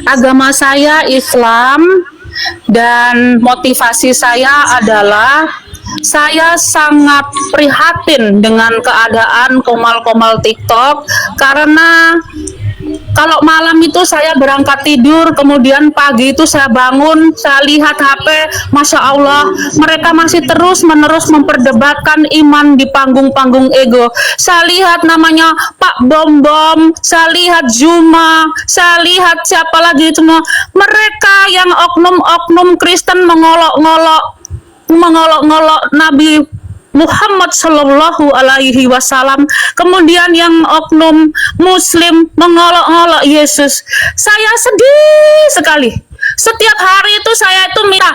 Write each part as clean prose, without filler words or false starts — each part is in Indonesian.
Agama saya Islam dan motivasi saya adalah saya sangat prihatin dengan keadaan komal-komal TikTok karena kalau malam itu saya berangkat tidur, kemudian pagi itu saya bangun, saya lihat HP, Masya Allah, mereka masih terus-menerus memperdebatkan iman di panggung-panggung ego. Saya lihat namanya Pak Bom Bom, saya lihat Zuma, saya lihat siapa lagi semua. Mereka yang oknum-oknum Kristen mengolok-ngolok Nabi Muhammad Shallallahu Alaihi Wasallam, kemudian yang oknum Muslim mengolok-ngolok Yesus. Saya sedih sekali. Setiap hari itu saya itu minta,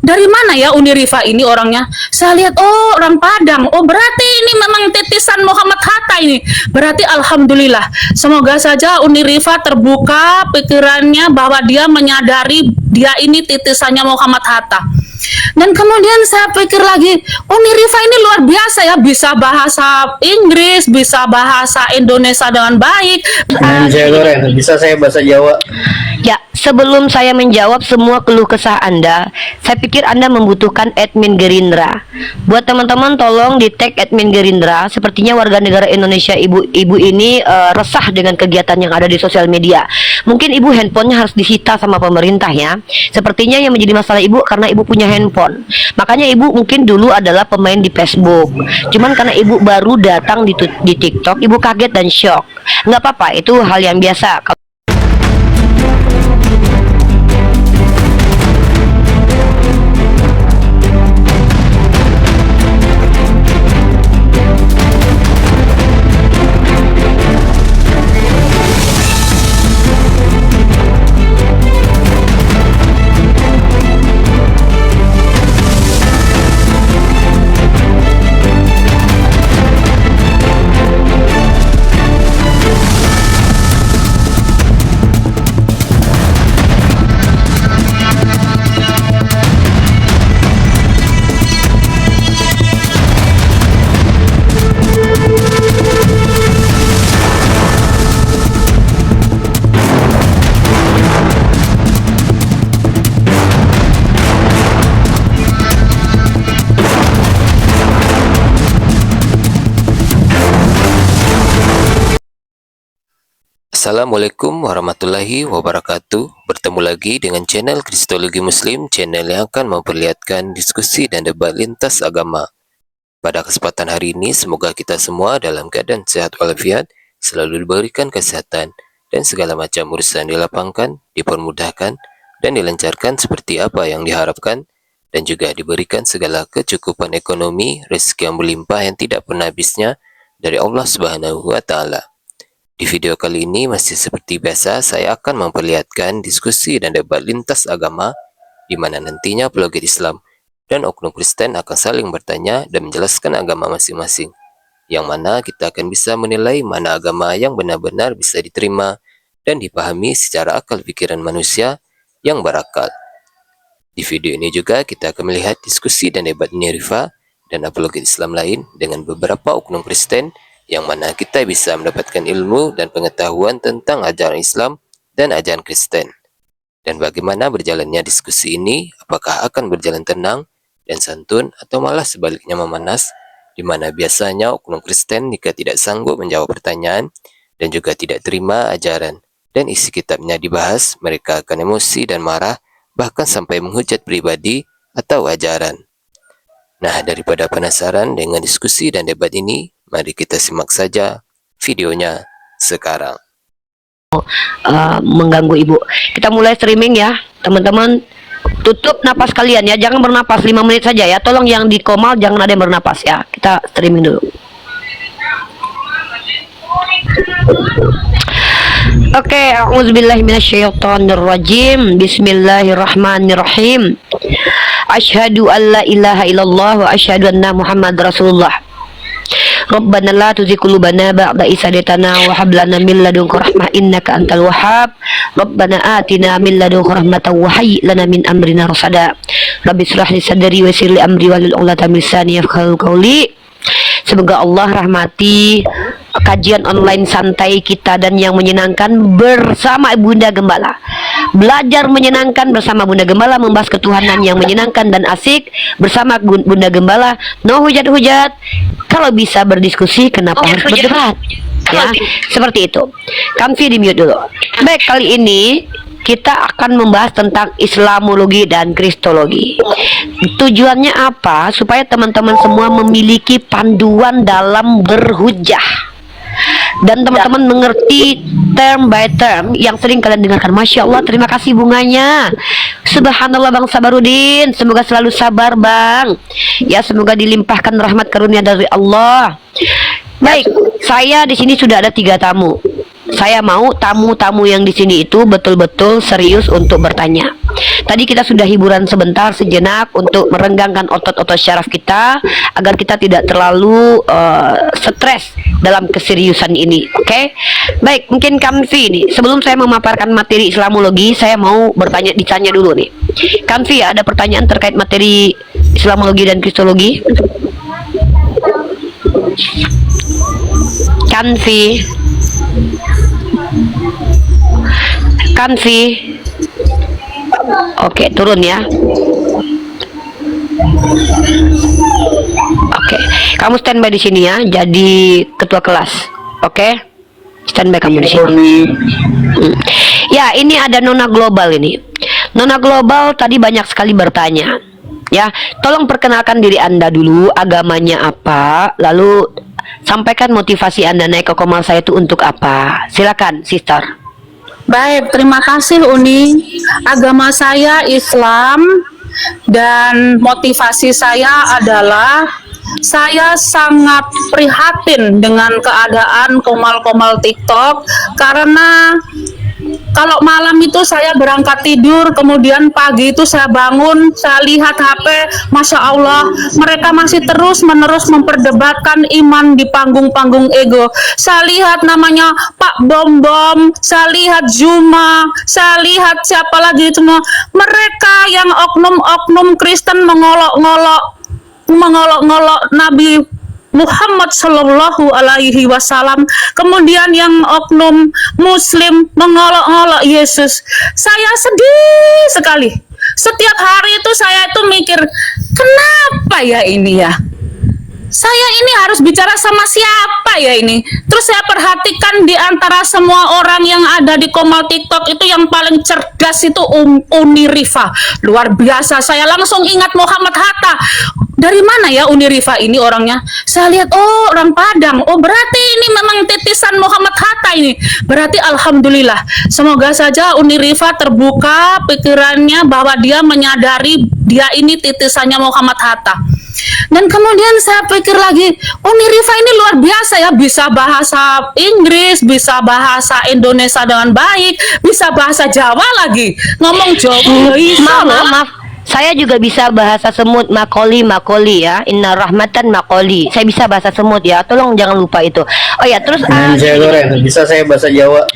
dari mana ya Unirifa ini orangnya? Saya lihat, oh orang Padang. Oh berarti ini memang titisan Muhammad Hatta ini. Berarti alhamdulillah. Semoga saja Unirifa terbuka pikirannya bahwa dia menyadari dia ini titisannya Muhammad Hatta. Dan kemudian saya pikir lagi, oh Nirifa ini luar biasa ya, bisa bahasa Inggris, bisa bahasa Indonesia dengan baik. Bisa saya bahasa Jawa. Ya, sebelum saya menjawab semua keluh kesah Anda, saya pikir Anda membutuhkan admin Gerindra. Buat teman-teman tolong di tag admin Gerindra. Sepertinya warga negara Indonesia ibu ini resah dengan kegiatan yang ada di sosial media. Mungkin ibu handphonenya harus disita sama pemerintah ya. Sepertinya yang menjadi masalah ibu karena ibu punya handphone. Makanya ibu mungkin dulu adalah pemain di Facebook. Cuman karena ibu baru datang di TikTok, ibu kaget dan shock. Nggak apa-apa, itu hal yang biasa. Assalamualaikum warahmatullahi wabarakatuh. Bertemu lagi dengan channel Kristologi Muslim, channel yang akan memperlihatkan diskusi dan debat lintas agama. Pada kesempatan hari ini, semoga kita semua dalam keadaan sehat walafiat, selalu diberikan kesehatan, dan segala macam urusan dilapangkan, dipermudahkan, dan dilancarkan seperti apa yang diharapkan, dan juga diberikan segala kecukupan ekonomi, rezeki yang berlimpah yang tidak pernah habisnya dari Allah Subhanahu wa Ta'ala. Di video kali ini masih seperti biasa, saya akan memperlihatkan diskusi dan debat lintas agama di mana nantinya apologet Islam dan oknum Kristen akan saling bertanya dan menjelaskan agama masing-masing, yang mana kita akan bisa menilai mana agama yang benar-benar bisa diterima dan dipahami secara akal pikiran manusia yang berakal. Di video ini juga kita akan melihat diskusi dan debat Nirifa dan apologet Islam lain dengan beberapa oknum Kristen, yang mana kita bisa mendapatkan ilmu dan pengetahuan tentang ajaran Islam dan ajaran Kristen. Dan bagaimana berjalannya diskusi ini, apakah akan berjalan tenang dan santun atau malah sebaliknya memanas, di mana biasanya oknum Kristen jika tidak sanggup menjawab pertanyaan dan juga tidak terima ajaran dan isi kitabnya dibahas, mereka akan emosi dan marah, bahkan sampai menghujat pribadi atau ajaran. Nah, daripada penasaran dengan diskusi dan debat ini, mari kita simak saja videonya sekarang. Mengganggu ibu. Kita mulai streaming ya, teman-teman. Tutup napas kalian ya, jangan bernapas 5 menit saja ya. Tolong yang di komal jangan ada yang bernapas ya. Kita streaming dulu. Oke, a'udzubillahi minasyaitonirrajim. Bismillahirrahmanirrahim. Asyhadu an la ilaha illallah wa asyhadu anna Muhammad Rasulullah. Rabbana la tuzigh qulubana ba'da idh hadaytana wa hab lana min ladunka rahmah innaka antal wahhab. Rabbana atina min ladunka rahmatan wa hayyi lana min amrina rasada. Rabbi shrah li sadri wa yassir li amri wahlul 'uqdatam min lisani yafqahu qawli. Semoga Allah rahmati kajian online santai kita dan yang menyenangkan bersama Bunda Gembala. Belajar menyenangkan bersama Bunda Gembala, membahas ketuhanan yang menyenangkan dan asik bersama Bunda Gembala. No hujat-hujat. Kalau bisa berdiskusi, kenapa harus berdebat? Ya, seperti itu. Kamfi di mute dulu. Baik, kali ini kita akan membahas tentang Islamologi dan Kristologi. Tujuannya apa? Supaya teman-teman semua memiliki panduan dalam berhujah dan teman-teman mengerti term by term yang sering kalian dengarkan. Masya Allah, terima kasih bunganya. Subhanallah Bang Sabarudin, semoga selalu sabar Bang. Ya, semoga dilimpahkan rahmat karunia dari Allah. Baik, saya di sini sudah ada 3 tamu. Saya mau tamu-tamu yang di sini itu betul-betul serius untuk bertanya. Tadi kita sudah hiburan sebentar sejenak untuk merenggangkan otot-otot syaraf kita agar kita tidak terlalu stres dalam keseriusan ini. Oke? Baik, mungkin Kamfi nih. Sebelum saya memaparkan materi Islamologi, saya mau ditanya dulu nih. Kamfi, ada pertanyaan terkait materi Islamologi dan Kristologi? Kanfi. Oke, turun ya. Oke, kamu standby di sini ya, jadi ketua kelas. Oke, standby kamu di sini. Ya, ini ada Nona Global ini. Nona Global tadi banyak sekali bertanya. Ya, tolong perkenalkan diri Anda dulu, agamanya apa, lalu sampaikan motivasi Anda naik ke Komal saya itu untuk apa. Silakan, Sister. Baik, terima kasih Uni. Agama saya Islam dan motivasi saya adalah saya sangat prihatin dengan keadaan komal-komal TikTok karena kalau malam itu saya berangkat tidur, kemudian pagi itu saya bangun, saya lihat HP, Masya Allah, mereka masih terus-menerus memperdebatkan iman di panggung-panggung ego. Saya lihat namanya Pak Bom Bom, saya lihat Zuma, saya lihat siapa lagi semua. Mereka yang oknum-oknum Kristen mengolok-ngolok Nabi Muhammad Sallallahu Alaihi Wasallam, kemudian yang oknum Muslim mengolok-olok Yesus. Saya sedih sekali. Setiap hari itu saya itu mikir, kenapa ya ini ya? Saya ini harus bicara sama siapa ya ini? Terus saya perhatikan di antara semua orang yang ada di Komal TikTok itu yang paling cerdas itu Uni Rifa. Luar biasa, saya langsung ingat Muhammad Hatta. Dari mana ya Uni Rifa ini orangnya? Saya lihat, oh orang Padang. Oh berarti ini memang titisan Muhammad Hatta ini. Berarti alhamdulillah. Semoga saja Uni Rifa terbuka pikirannya bahwa dia menyadari dia ini titisannya Muhammad Hatta. Dan kemudian saya pikir lagi, Uni Rifa ini luar biasa ya, bisa bahasa Inggris, bisa bahasa Indonesia dengan baik, bisa bahasa Jawa lagi. Ngomong Jawa bisa loh. Maaf. Saya juga bisa bahasa semut, makoli ya. Inna rahmatan makoli. Saya bisa bahasa semut ya. Tolong jangan lupa itu. Oh ya, terus bisa saya bahasa Jawa.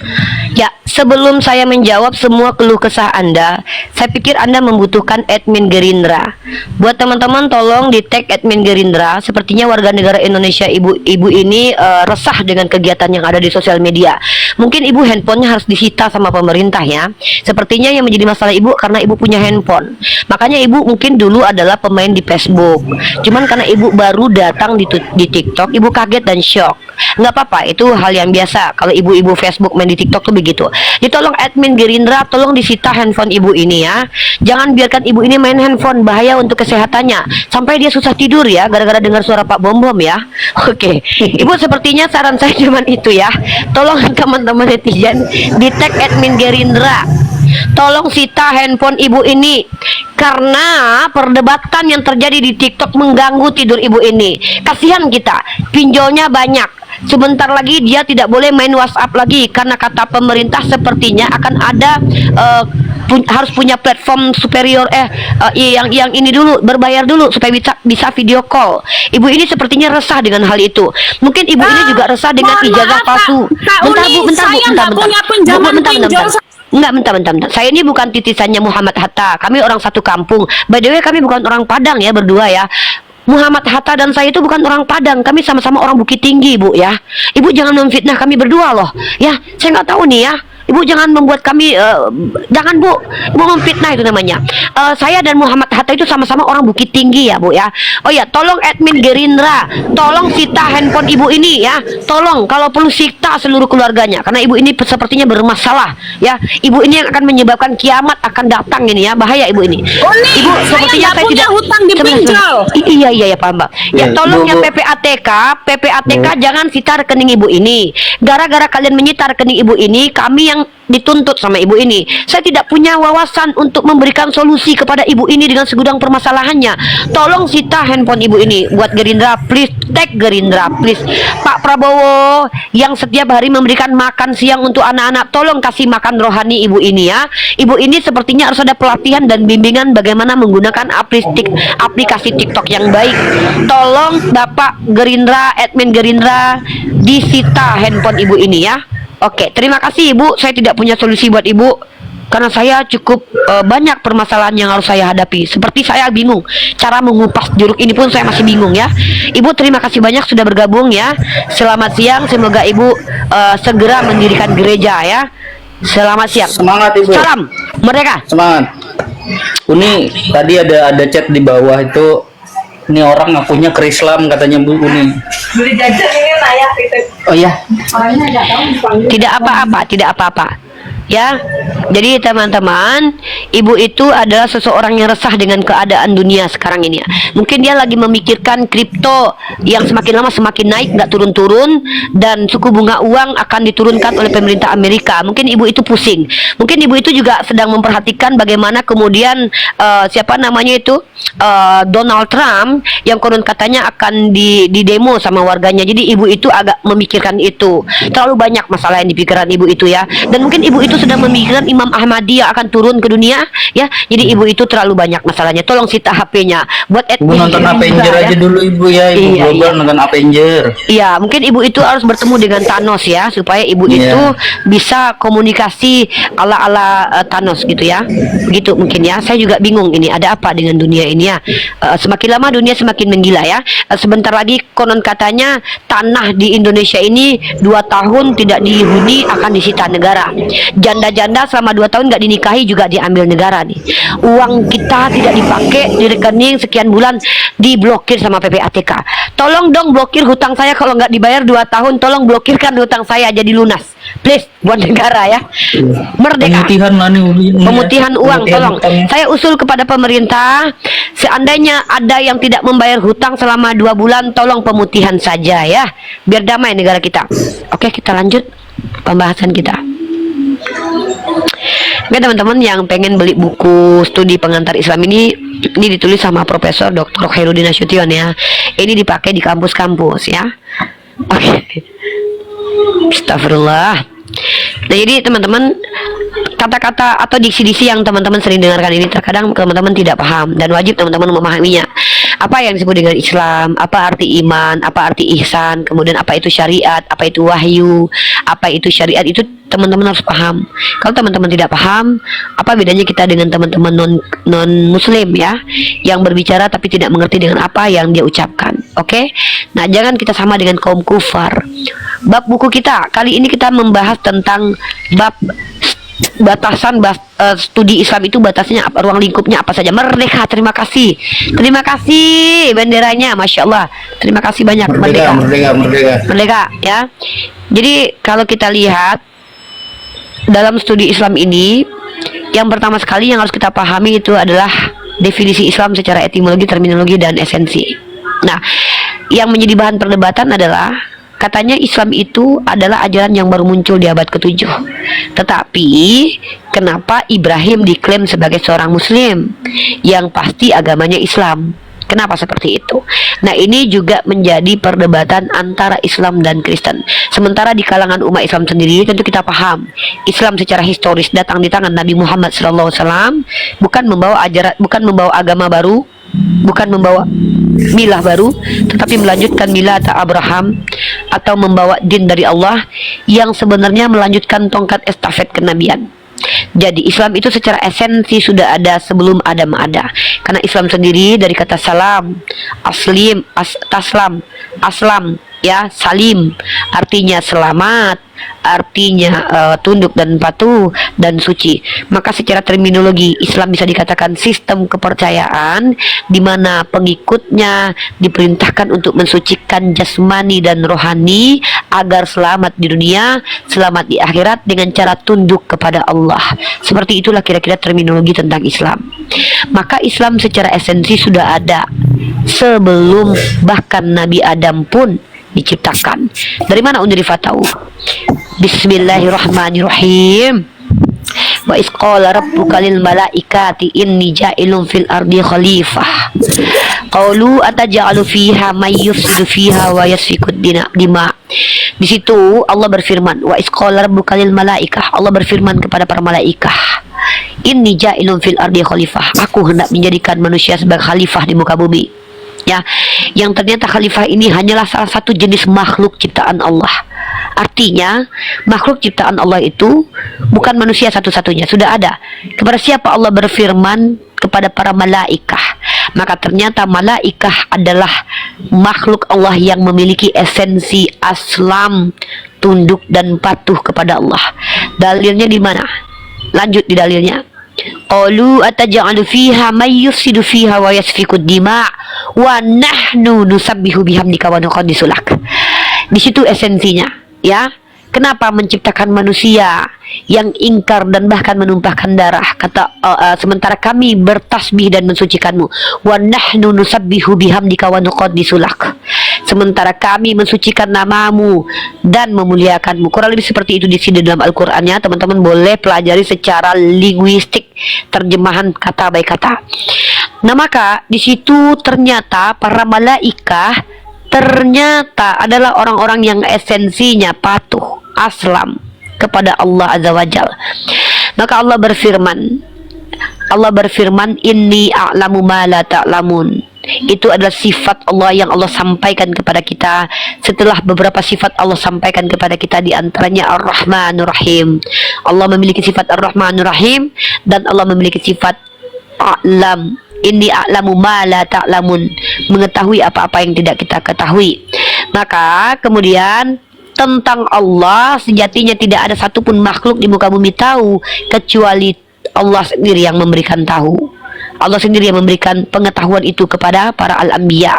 Ya, sebelum saya menjawab semua keluh kesah Anda, saya pikir Anda membutuhkan admin Gerindra. Buat teman-teman tolong di tag admin Gerindra. Sepertinya warga negara Indonesia ibu ini resah dengan kegiatan yang ada di sosial media. Mungkin ibu handphonenya harus disita sama pemerintah ya. Sepertinya yang menjadi masalah ibu karena ibu punya handphone. Makanya ibu mungkin dulu adalah pemain di Facebook. Cuman karena ibu baru datang di TikTok, ibu kaget dan shock. Nggak apa-apa, itu hal yang biasa. Kalau ibu-ibu Facebook main di TikTok tuh begitu. Jadi tolong admin Gerindra, tolong disita handphone ibu ini ya. Jangan biarkan ibu ini main handphone, bahaya untuk kesehatannya. Sampai dia susah tidur ya, gara-gara dengar suara Pak Bom Bom ya. Oke, ibu sepertinya saran saya cuma itu ya. Tolong teman-teman netizen di tag admin Gerindra. Tolong sita handphone ibu ini karena perdebatan yang terjadi di TikTok mengganggu tidur ibu ini. Kasihan kita, pinjolnya banyak. Sebentar lagi dia tidak boleh main WhatsApp lagi karena kata pemerintah sepertinya akan ada harus punya platform superior yang ini dulu, berbayar dulu supaya bisa video call. Ibu ini sepertinya resah dengan hal itu. Mungkin ibu ini juga resah dengan ijazah palsu. Bentar. Saya ini bukan titisannya Muhammad Hatta. Kami orang satu kampung. By the way, kami bukan orang Padang ya berdua ya. Muhammad Hatta dan saya itu bukan orang Padang, kami sama-sama orang Bukit Tinggi, Bu ya. Ibu jangan memfitnah kami berdua loh. Ya, saya nggak tahu nih ya. Ibu jangan membuat kami jangan Bu, Ibu memfitnah itu namanya. Saya dan Muhammad Hatta itu sama-sama orang Bukit Tinggi ya Bu ya. Oh ya, tolong admin Gerindra, tolong sita handphone Ibu ini ya. Tolong kalau perlu sita seluruh keluarganya karena Ibu ini sepertinya bermasalah ya. Ibu ini yang akan menyebabkan kiamat akan datang ini ya. Bahaya Ibu ini. Ibu sepertinya saya punya hutang di pinjol. Iya ya Pak Mbak. Ya tolong ya PPATK jangan sita rekening Ibu ini. Gara-gara kalian menyita rekening Ibu ini, kami yang dituntut sama Ibu ini. Saya tidak punya wawasan untuk memberikan solusi kepada Ibu ini dengan segudang permasalahannya. Tolong sita handphone Ibu ini. Buat Gerindra, please tag Gerindra, please. Pak Prabowo yang setiap hari memberikan makan siang untuk anak-anak, tolong kasih makan rohani Ibu ini ya. Ibu ini sepertinya harus ada pelatihan dan bimbingan bagaimana menggunakan aplikasi TikTok yang baik. Tolong Bapak Gerindra, admin Gerindra, disita handphone Ibu ini ya. Oke, terima kasih Ibu. Saya tidak punya solusi buat Ibu karena saya cukup banyak permasalahan yang harus saya hadapi. Seperti saya bingung cara mengupas jeruk ini pun saya masih bingung ya. Ibu terima kasih banyak sudah bergabung ya. Selamat siang, semoga Ibu segera mendirikan gereja ya. Selamat siang. Semangat Ibu. Salam merdeka. Semangat. Uni tadi ada chat di bawah itu. Ini orang ngakunya ke Islam katanya Bu Uni. Beli jajan ini layak gitu. Oh iya. Orangnya nggak tahu dipanggil. Tidak apa-apa ya. Jadi teman-teman, Ibu itu adalah seseorang yang resah dengan keadaan dunia sekarang ini ya. Mungkin dia lagi memikirkan kripto yang semakin lama semakin naik, nggak turun-turun, dan suku bunga uang akan diturunkan oleh pemerintah Amerika. Mungkin Ibu itu pusing. Mungkin Ibu itu juga sedang memperhatikan bagaimana kemudian siapa namanya itu Donald Trump yang konon katanya akan di demo sama warganya. Jadi Ibu itu agak memikirkan itu. Terlalu banyak masalah yang dipikirkan Ibu itu ya. Dan mungkin Ibu itu sedang memikirkan Imam Ahmadiyah akan turun ke dunia ya. Jadi Ibu itu terlalu banyak masalahnya. Tolong sita HP-nya buat Ibu nonton Avenger ya. aja dulu Ibu ya. Ibu global nonton Avenger. Iya, mungkin Ibu itu harus bertemu dengan Thanos ya, supaya Ibu itu bisa komunikasi ala-ala Thanos gitu ya. Begitu mungkin ya. Saya juga bingung ini ada apa dengan dunia ini ya. Semakin lama dunia semakin menggila ya. Sebentar lagi konon katanya tanah di Indonesia ini 2 tahun tidak dihuni akan disita negara. Janda-janda selama 2 tahun nggak dinikahi juga diambil negara nih. Uang kita tidak dipakai di rekening sekian bulan diblokir sama PPATK. Tolong dong blokir hutang saya, kalau nggak dibayar 2 tahun tolong blokirkan hutang saya jadi lunas. Please buat negara ya. Merdeka. Pemutihan lah nih. Pemutihan uang tolong. Hutang. Saya usul kepada pemerintah, seandainya ada yang tidak membayar hutang selama 2 bulan, tolong pemutihan saja ya. Biar damai negara kita. Oke, kita lanjut pembahasan kita. Oke teman-teman yang pengen beli buku studi pengantar Islam ini ditulis sama Profesor Dr. Khairuddin Nasution ya. Ini dipakai di kampus-kampus ya. Oke. Astagfirullah. Nah jadi teman-teman, kata-kata atau diksi-diksi yang teman-teman sering dengarkan ini terkadang teman-teman tidak paham dan wajib teman-teman memahaminya. Apa yang disebut dengan Islam, apa arti iman, apa arti ihsan, kemudian apa itu syariat, apa itu wahyu, apa itu syariat, itu teman-teman harus paham. Kalau teman-teman tidak paham, apa bedanya kita dengan teman-teman non muslim ya, yang berbicara tapi tidak mengerti dengan apa yang dia ucapkan. Oke? Nah, jangan kita sama dengan kaum kufar. Bab buku kita kali ini kita membahas tentang bab batasan studi Islam itu batasnya apa, ruang lingkupnya apa saja. Merdeka, terima kasih benderanya, masya Allah, terima kasih banyak. Merdeka ya. Jadi kalau kita lihat dalam studi Islam ini, yang pertama sekali yang harus kita pahami itu adalah definisi Islam secara etimologi, terminologi, dan esensi. Nah, yang menjadi bahan perdebatan adalah katanya Islam itu adalah ajaran yang baru muncul di abad ke-7. Tetapi kenapa Ibrahim diklaim sebagai seorang muslim? Yang pasti agamanya Islam. Kenapa seperti itu? Nah, ini juga menjadi perdebatan antara Islam dan Kristen. Sementara di kalangan umat Islam sendiri tentu kita paham Islam secara historis datang di tangan Nabi Muhammad SAW, bukan membawa agama baru, bukan membawa milah baru, tetapi melanjutkan milah Abraham, atau membawa din dari Allah yang sebenarnya melanjutkan tongkat estafet kenabian. Jadi Islam itu secara esensi sudah ada sebelum Adam ada. Karena Islam sendiri dari kata salam, aslam, ya, salim, artinya selamat, artinya tunduk dan patuh dan suci. Maka secara terminologi Islam bisa dikatakan sistem kepercayaan di mana pengikutnya diperintahkan untuk mensucikan jasmani dan rohani agar selamat di dunia, selamat di akhirat dengan cara tunduk kepada Allah. Seperti itulah kira-kira terminologi tentang Islam. Maka Islam secara esensi sudah ada sebelum bahkan Nabi Adam pun diciptakan. Dari mana Unrifah tahu? Bismillahirrahmanirrahim. Wa isqala rabbuka lil malaikati inni ja'ilun fil ardi khalifah. Qalu ataj'alu fiha may yufsidu fiha wa yasfiku dima. Di situ Allah berfirman, wa isqala rabbuka lil malaikah. Allah berfirman kepada para malaikah, inni ja'ilun fil ardi khalifah. Aku hendak menjadikan manusia sebagai khalifah di muka bumi. Ya, yang ternyata khalifah ini hanyalah salah satu jenis makhluk ciptaan Allah. Artinya, makhluk ciptaan Allah itu bukan manusia satu-satunya, sudah ada. Kepada siapa Allah berfirman? Kepada para malaikah. Maka ternyata malaikah adalah makhluk Allah yang memiliki esensi aslam, tunduk dan patuh kepada Allah. Dalilnya di mana? Lanjut di dalilnya. Qalu ataj'alu fiha may yufsidu fiha wa yasfiku dima wa nahnu nusabbihu bihamdika wa nuqaddisu lak. Di situ esensinya, ya. Kenapa menciptakan manusia yang ingkar dan bahkan menumpahkan darah? Kata sementara kami bertasbih dan mensucikanmu. Wa nahnu nusabbihu bihamdika wa nuqaddisu lak. Sementara kami mensucikan namamu dan memuliakanmu. Kurang lebih seperti itu di sini dalam Al-Qur'annya. Teman-teman boleh pelajari secara linguistik terjemahan kata by kata. Nah, maka di situ ternyata para malaikah ternyata adalah orang-orang yang esensinya patuh, aslam kepada Allah Azza wa Jal. Maka Allah berfirman, inni a'lamu ma la ta'lamun. Itu adalah sifat Allah yang Allah sampaikan kepada kita. Setelah beberapa sifat Allah sampaikan kepada kita, di antaranya Ar-Rahmanur Rahim. Allah memiliki sifat Ar-Rahmanur Rahim dan Allah memiliki sifat A'lam. Inni a'lamu ma la ta'lamun, mengetahui apa-apa yang tidak kita ketahui. Maka kemudian tentang Allah sejatinya tidak ada satupun makhluk di muka bumi tahu kecuali Allah sendiri yang memberikan tahu. Allah sendiri yang memberikan pengetahuan itu kepada para al-anbiya.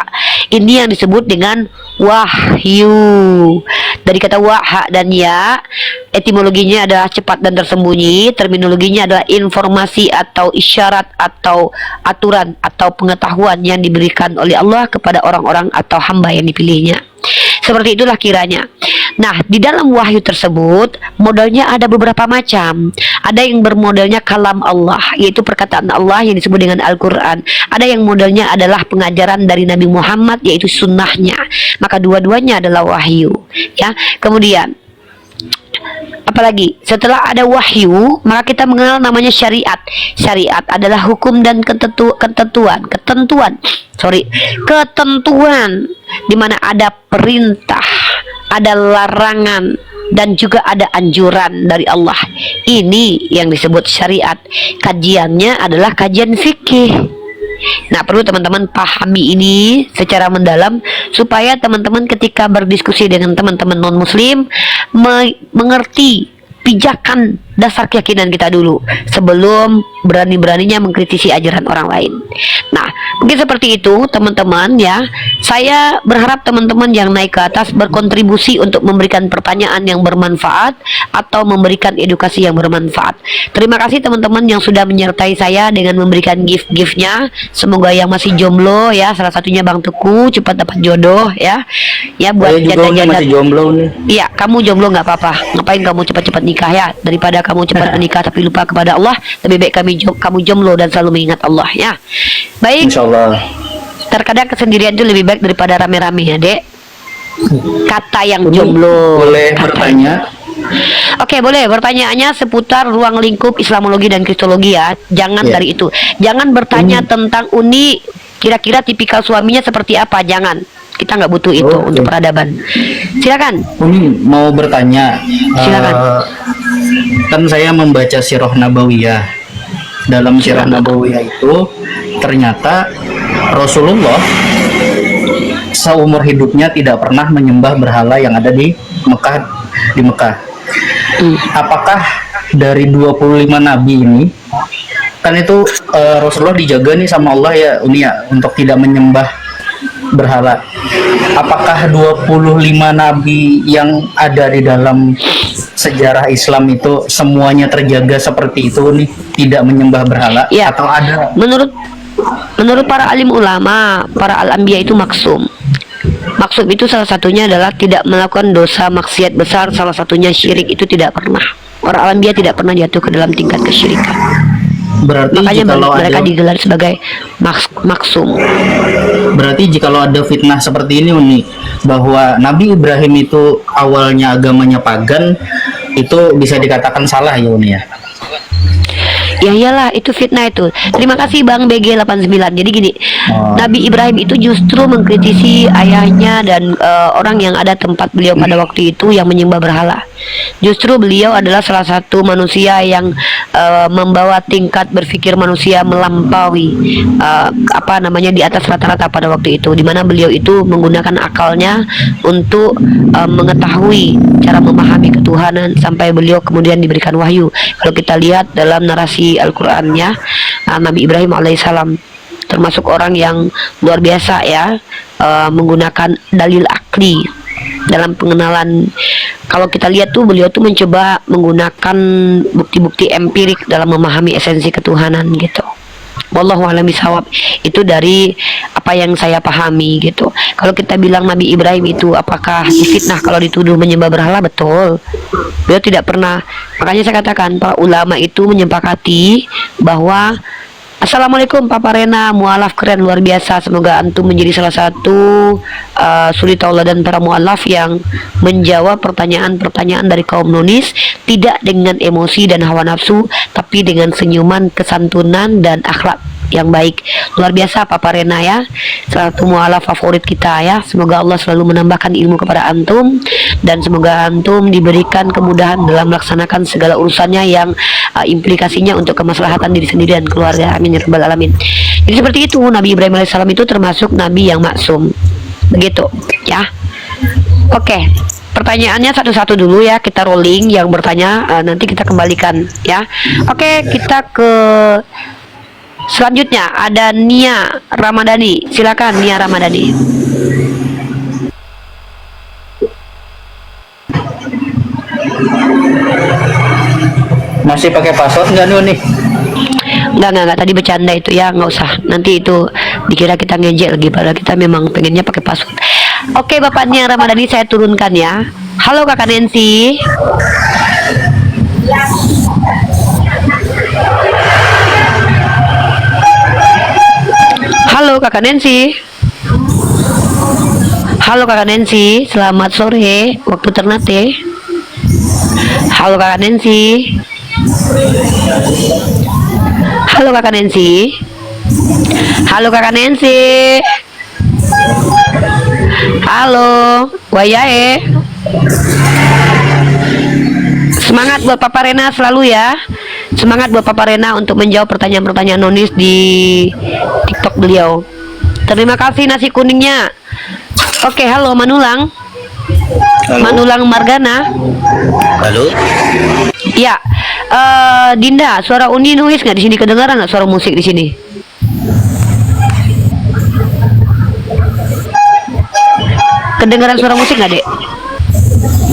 Ini yang disebut dengan wahyu. Dari kata wahha dan ya, etimologinya adalah cepat dan tersembunyi. Terminologinya adalah informasi atau isyarat atau aturan atau pengetahuan yang diberikan oleh Allah kepada orang-orang atau hamba yang dipilihnya. Seperti itulah kiranya. Nah, di dalam wahyu tersebut modelnya ada beberapa macam. Ada yang bermodelnya kalam Allah, yaitu perkataan Allah yang disebut dengan Al-Quran. Ada yang modelnya adalah pengajaran dari Nabi Muhammad, yaitu sunnahnya. Maka dua-duanya adalah wahyu. Ya, kemudian apalagi setelah ada wahyu, maka kita mengenal namanya syariat. Syariat adalah hukum dan ketentuan di mana ada perintah, ada larangan dan juga ada anjuran dari Allah. Ini yang disebut syariat. Kajiannya adalah kajian fikih. Nah, perlu teman-teman pahami ini secara mendalam supaya teman-teman ketika berdiskusi dengan teman-teman non-muslim mengerti pijakan dasar keyakinan kita dulu sebelum berani-beraninya mengkritisi ajaran orang lain. Nah, mungkin seperti itu teman-teman ya. Saya berharap teman-teman yang naik ke atas berkontribusi untuk memberikan pertanyaan yang bermanfaat atau memberikan edukasi yang bermanfaat. Terima kasih teman-teman yang sudah menyertai saya dengan memberikan gift-giftnya. Semoga yang masih jomblo ya, salah satunya Bang Teguh cepat dapat jodoh ya. Ya, buat janda-janda masih jomblo nih. Iya, kamu jomblo nggak apa-apa. Ngapain kamu cepat-cepat nikah ya? Daripada kamu cepat menikah tapi lupa kepada Allah, lebih baik kamu jomblo dan selalu mengingat Allah ya. Baik. Insyaallah. Terkadang kesendirian itu lebih baik daripada rame-rame ya, Dek. Kata yang jomblo. Boleh bertanya? Oke, boleh. Pertanyaannya seputar ruang lingkup Islamologi dan Kristologi ya. Jangan dari itu. Jangan bertanya tentang Uni kira-kira tipikal suaminya seperti apa, jangan. Kita nggak butuh itu Oke. untuk peradaban. Silakan. Uni mau bertanya. Silakan. Kan saya membaca Sirah Nabawiyah. Dalam Sirah Nabawiyah itu ternyata Rasulullah seumur hidupnya tidak pernah menyembah berhala yang ada di Mekah. Apakah dari 25 nabi ini, kan itu Rasulullah dijaga nih sama Allah ya Uni ya, untuk tidak menyembah berhala. Apakah 25 nabi yang ada di dalam sejarah Islam itu semuanya terjaga seperti itu nih, tidak menyembah berhala, Ya. atau ada? Menurut para alim ulama, para al-anbiya itu maksum. Maksum itu salah satunya adalah tidak melakukan dosa maksiat besar, salah satunya syirik, itu tidak pernah. Para al-anbiya tidak pernah jatuh ke dalam tingkat kesyirikan. Berarti Makanya jikalau mereka ada, digelar sebagai maksum. berarti jikalau ada fitnah seperti ini Uni, bahwa Nabi Ibrahim itu awalnya agamanya pagan, itu bisa dikatakan salah ya Uni ya? Ya iyalah, itu fitnah itu. Terima kasih Bang BG89. Jadi gini, Nabi Ibrahim itu justru mengkritisi ayahnya dan orang yang ada tempat beliau pada waktu itu yang menyembah berhala. Justru beliau adalah salah satu manusia yang membawa tingkat berpikir manusia melampaui di atas rata-rata pada waktu itu, di mana beliau itu menggunakan akalnya untuk mengetahui cara memahami ketuhanan sampai beliau kemudian diberikan wahyu. Kalau kita lihat dalam narasi Al-Qur'annya, Nabi Ibrahim alaihissalam termasuk orang yang luar biasa ya, menggunakan dalil akli dalam pengenalan. Kalau kita lihat tuh beliau tuh mencoba menggunakan bukti-bukti empirik dalam memahami esensi ketuhanan gitu. Wallahu a'lam bishawab. Itu dari apa yang saya pahami gitu. Kalau kita bilang Nabi Ibrahim itu apakah difitnah kalau dituduh menyembah berhala? Betul. Beliau tidak pernah. Makanya saya katakan para ulama itu menyepakati bahwa Assalamualaikum Papa Rena, mualaf keren luar biasa. Semoga antum menjadi salah satu suri tauladan para mualaf yang menjawab pertanyaan-pertanyaan dari kaum nunis tidak dengan emosi dan hawa nafsu, tapi dengan senyuman, kesantunan dan akhlak yang baik. Luar biasa Papa Rena ya, salah satu mualaf favorit kita ya. Semoga Allah selalu menambahkan ilmu kepada antum dan semoga antum diberikan kemudahan dalam melaksanakan segala urusannya yang implikasinya untuk kemaslahatan diri sendiri dan keluarga. Amin ya rabbal alamin. Jadi seperti itu, Nabi Ibrahim alaihissalam itu termasuk nabi yang maksum. Begitu ya. Oke. Pertanyaannya satu-satu dulu ya, kita rolling yang bertanya, nanti kita kembalikan ya. Oke, kita ke selanjutnya ada Nia Ramadhani. Silakan Nia Ramadhani. Masih pakai password nggak nih? Enggak, tadi bercanda itu ya, nggak usah. Nanti itu dikira kita ngejek lagi, padahal kita memang pengennya pakai password. Oke, Bapak Nia Ramadhani, saya turunkan ya. Halo Kakak Nancy. Halo Kakak Nancy. Halo Kakak Nancy, selamat sore waktu Ternate. Halo Kakak Nancy. Halo Kakak Nancy. Halo Kakak Nancy. Halo, wayahe. Semangat buat Papa Rena selalu ya. Semangat buat Papa Rena untuk menjawab pertanyaan-pertanyaan nonis di TikTok beliau. Terima kasih nasi kuningnya. Oke, halo Manulang. Halo. Manulang Margana. Halo. Ya, Dinda, suara Uni noise nggak di sini, kedengaran nggak suara musik di sini? Kedengaran suara musik nggak, Dek?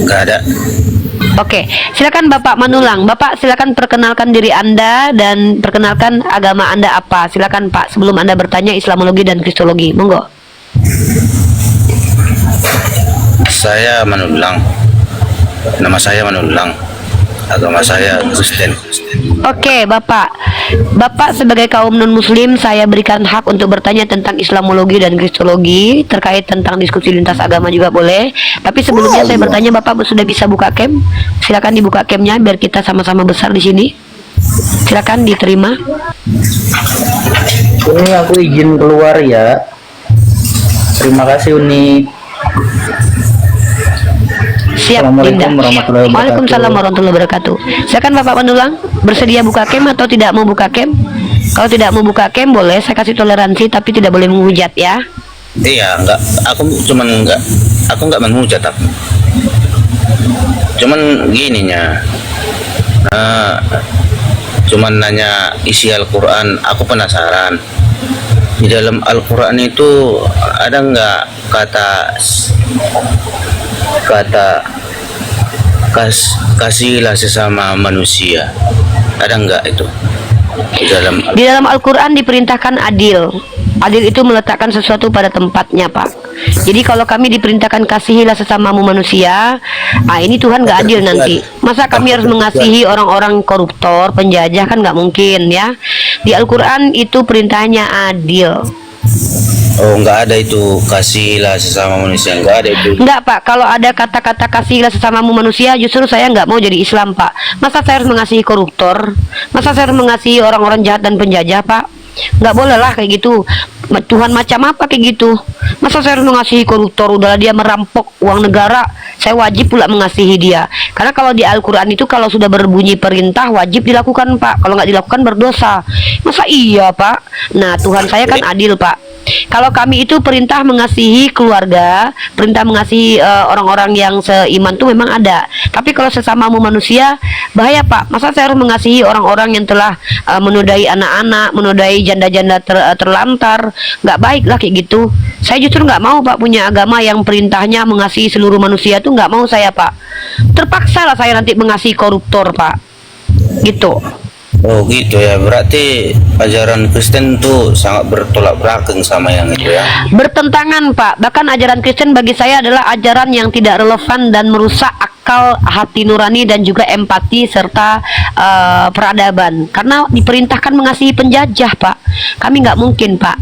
Nggak ada. Oke, silakan Bapak Manulang. Bapak silakan perkenalkan diri Anda dan perkenalkan agama Anda apa. Silakan Pak, sebelum Anda bertanya Islamologi dan Kristologi. Monggo. Saya Manulang. Nama saya Manulang. Agama saya Kristen. Oke, Bapak. Bapak sebagai kaum non-muslim, saya berikan hak untuk bertanya tentang Islamologi dan Kristologi, terkait tentang diskusi lintas agama juga boleh. Tapi sebelumnya saya bertanya, Bapak sudah bisa buka cam? Silakan dibuka camnya biar kita sama-sama besar di sini. Silakan diterima. Ini aku izin keluar ya. Terima kasih Uni. Siap, Assalamualaikum Dinda. warahmatullahi wabarakatuh. Waalaikumsalam warahmatullahi wabarakatuh. Silakan Bapak Penulang, bersedia buka cam atau tidak mau buka cam? Kalau tidak mau buka cam boleh, saya kasih toleransi tapi tidak boleh menghujat ya. Iya, enggak. Aku enggak menghujat aku. Cuman gininya. Cuman nanya isi Al-Quran, aku penasaran. Di dalam Al-Quran itu ada nggak kasihilah sesama manusia? Ada nggak itu Di dalam Al-Quran diperintahkan adil. Adil itu meletakkan sesuatu pada tempatnya, Pak. Jadi kalau kami diperintahkan kasihilah sesamamu manusia, ini Tuhan nggak adil nanti. Masa kami harus mengasihi orang-orang koruptor, penjajah, kan nggak mungkin ya. Di Al-Quran itu perintahnya adil. Oh, nggak ada itu kasihilah sesama manusia, nggak ada itu. Enggak, Pak. Kalau ada kata-kata kasihilah sesamamu manusia, justru saya nggak mau jadi Islam, Pak. Masa saya harus mengasihi koruptor? Masa saya harus mengasihi orang-orang jahat dan penjajah, Pak? Nggak boleh lah kayak gitu. Tuhan macam apa kayak gitu? Masa saya harus mengasihi koruptor? Udahlah dia merampok uang negara, saya wajib pula mengasihi dia. Karena kalau di Al-Quran itu kalau sudah berbunyi perintah wajib dilakukan, Pak. Kalau nggak dilakukan berdosa. Masa iya, Pak? Nah, Tuhan saya kan adil, Pak. Kalau kami itu perintah mengasihi keluarga, perintah mengasihi orang-orang yang seiman tuh memang ada. Tapi kalau sesamamu manusia, bahaya, Pak. Masa saya harus mengasihi orang-orang yang telah menodai anak-anak, menodai janda-janda terlantar? Nggak baik lah kayak gitu. Saya justru nggak mau, Pak, punya agama yang perintahnya mengasihi seluruh manusia tuh nggak mau saya, Pak. Terpaksa lah saya nanti mengasihi koruptor, Pak. Gitu. Oh gitu ya, berarti ajaran Kristen tuh sangat bertolak belakang sama yang itu ya. Bertentangan, Pak. Bahkan ajaran Kristen bagi saya adalah ajaran yang tidak relevan dan merusak akal, hati nurani dan juga empati serta peradaban. Karena diperintahkan mengasihi penjajah, Pak. Kami nggak mungkin, Pak.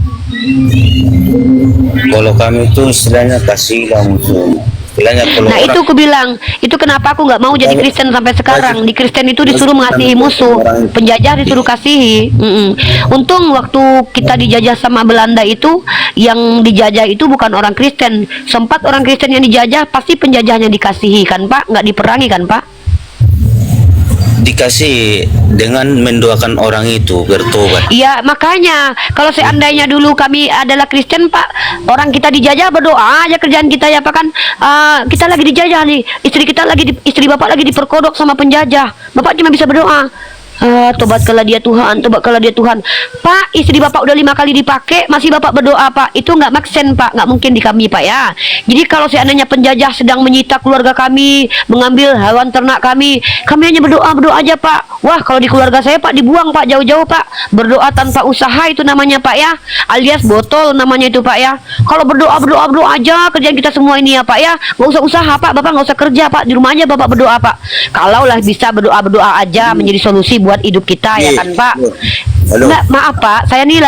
Kalau kami itu istilahnya kasihilah musuh. Istilahnya kalau Nah, itu aku bilang, itu kenapa aku nggak mau jadi Kristen sampai sekarang. Di Kristen itu disuruh mengasihi musuh, penjajah disuruh kasihi. Untung waktu kita dijajah sama Belanda itu, yang dijajah itu bukan orang Kristen. Sempat orang Kristen yang dijajah, pasti penjajahnya dikasihi kan, Pak? Nggak diperangi kan, Pak? dikasih dengan mendoakan orang itu bertobat. Iya, makanya kalau seandainya dulu kami adalah Kristen, Pak, orang kita dijajah berdoa aja kerjaan kita ya, Pak, kan kita lagi dijajah nih, istri bapak lagi diperkodok sama penjajah, bapak cuma bisa berdoa, tobatkanlah dia Tuhan, tobatkanlah dia Tuhan. Pak, istri bapak udah 5 kali dipakai, masih bapak berdoa, Pak. Itu nggak make sense, Pak. Nggak mungkin di kami, Pak, ya. Jadi kalau seandainya penjajah sedang menyita keluarga kami, mengambil hewan ternak kami hanya berdoa aja, Pak. Wah, kalau di keluarga saya, Pak, dibuang, Pak, jauh-jauh, Pak. Berdoa tanpa usaha itu namanya, Pak, ya. Alias botol namanya itu, Pak, ya. Kalau berdoa aja kerjaan kita semua ini ya, Pak, ya. Nggak usah usaha, Pak. Bapak nggak usah kerja, Pak. Di rumah aja Bapak berdoa, Pak. Kalaulah bisa berdoa aja menjadi solusi buat hidup kita, ya kan, Pak? Nggak, maaf, Pak, saya nih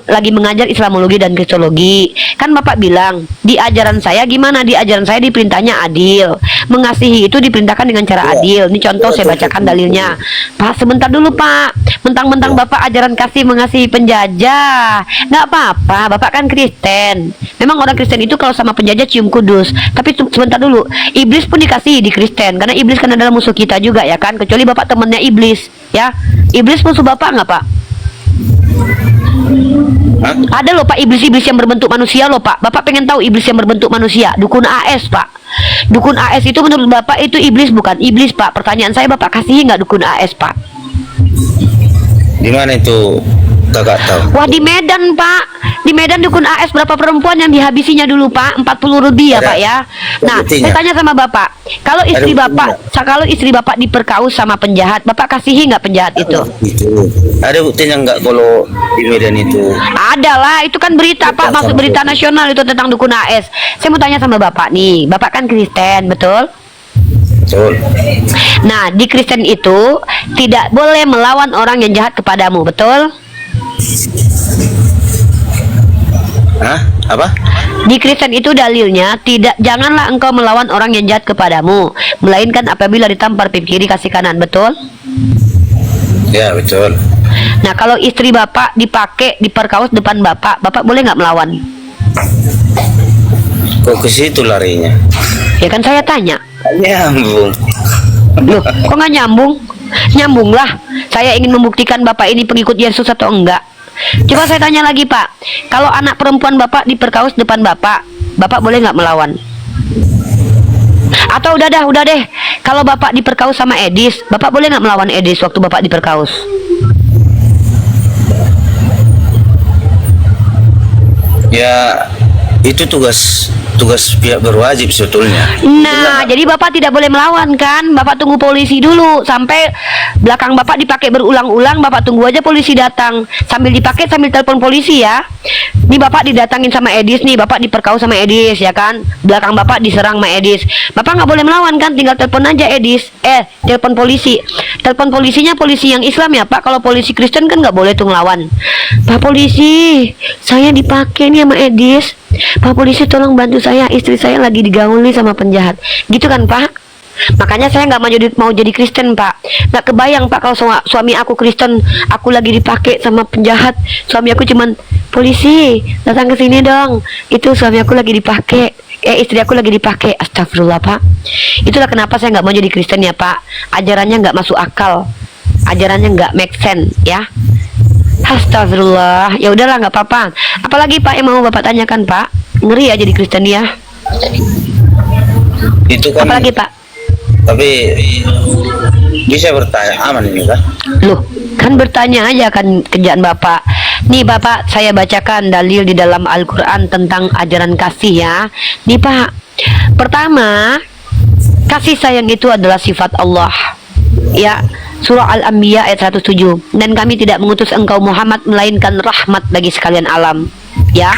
lagi mengajar Islamologi dan Kristologi. Kan Bapak bilang di ajaran saya gimana? Di ajaran saya diperintahnya adil, mengasihi itu diperintahkan dengan cara adil. Ini contoh saya bacakan dalilnya. Pak, sebentar dulu, Pak. Mentang-mentang Bapak ajaran kasih mengasihi penjajah, nggak apa-apa. Bapak kan Kristen. Memang orang Kristen itu kalau sama penjajah cium kudus. Tapi sebentar dulu, iblis pun dikasihi di Kristen, karena iblis kan adalah musuh kita juga, ya kan? Kecuali Bapak temannya iblis, ya. Iblis musuh Bapak nggak, Pak? Hah? Ada loh, Pak, iblis-iblis yang berbentuk manusia loh, Pak. Bapak pengen tahu iblis yang berbentuk manusia? Dukun AS, Pak. Dukun AS itu menurut Bapak itu iblis bukan iblis, Pak? Pertanyaan saya, Bapak kasihi nggak dukun AS, Pak? Di mana itu? Kakak tahu. Wah, di Medan, Pak. Di Medan dukun AS berapa perempuan yang dihabisinya dulu, Pak? 40 lebih ya, Ada. Pak, ya. Nah, buktinya. saya tanya sama Bapak, kalau istri Bapak diperkaus sama penjahat, Bapak kasihi nggak penjahat itu? Itu ada buktinya nggak kalau di Medan itu? Ada lah, itu kan berita, Pak, masuk berita nasional itu tentang dukun AS. Saya mau tanya sama Bapak nih, Bapak kan Kristen, betul? Betul. Nah, di Kristen itu tidak boleh melawan orang yang jahat kepadamu, betul? Hah? Apa? Di Kristen itu dalilnya janganlah engkau melawan orang yang jahat kepadamu, melainkan apabila ditampar pipi kiri kasih kanan, betul? Ya, betul. Nah, kalau istri Bapak diperkaus depan Bapak boleh nggak melawan? Kok ke situ larinya? Ya kan saya tanya. Nyambung. Loh, kok nggak nyambung? Nyambung lah. Saya ingin membuktikan Bapak ini pengikut Yesus atau enggak. Coba saya tanya lagi, Pak. Kalau anak perempuan Bapak diperkaus depan Bapak, Bapak boleh nggak melawan? Atau udah deh. Kalau Bapak diperkaus sama Edis, Bapak boleh nggak melawan Edis waktu Bapak diperkaus? Ya, itu tugas pihak berwajib sebetulnya. Nah, jadi Bapak tidak boleh melawan kan? Bapak tunggu polisi dulu sampai belakang Bapak dipakai berulang-ulang. Bapak tunggu aja polisi datang. Sambil dipakai sambil telepon polisi ya. Nih Bapak didatangin sama Edis nih, Bapak diperkaus sama Edis ya kan? Belakang Bapak diserang sama Edis. Bapak nggak boleh melawan kan? Tinggal telepon aja Edis. Telepon polisi. Telepon polisinya polisi yang Islam ya Pak. Kalau polisi Kristen kan nggak boleh tuh ngelawan. Pak polisi, saya dipakai nih sama Edis. Pak polisi tolong bantu saya, istri saya lagi digauli sama penjahat. Gitu kan Pak? Makanya saya nggak mau jadi Kristen Pak. Nggak kebayang Pak kalau suami aku Kristen, aku lagi dipakai sama penjahat. Suami aku cuman, polisi datang ke sini dong. Itu suami aku lagi dipakai. Istri aku lagi dipakai. Astagfirullah Pak. Itulah kenapa saya nggak mau jadi Kristen ya Pak. Ajarannya nggak masuk akal. Ajarannya nggak make sense ya. Astagfirullah. Ya udahlah nggak apa-apa. Apalagi Pak yang mau Bapak tanyakan Pak? Ngeri ya jadi Kristen ya. Itu kan. Apalagi Pak? Tapi bisa bertanya aman ini kan? Loh, kan bertanya aja kan kerjaan Bapak. Nih Bapak, saya bacakan dalil di dalam Al-Quran tentang ajaran kasih ya. Nih Pak, pertama, kasih sayang itu adalah sifat Allah. Ya, surah Al-Anbiya ayat 107. Dan kami tidak mengutus engkau Muhammad melainkan rahmat bagi sekalian alam. Ya.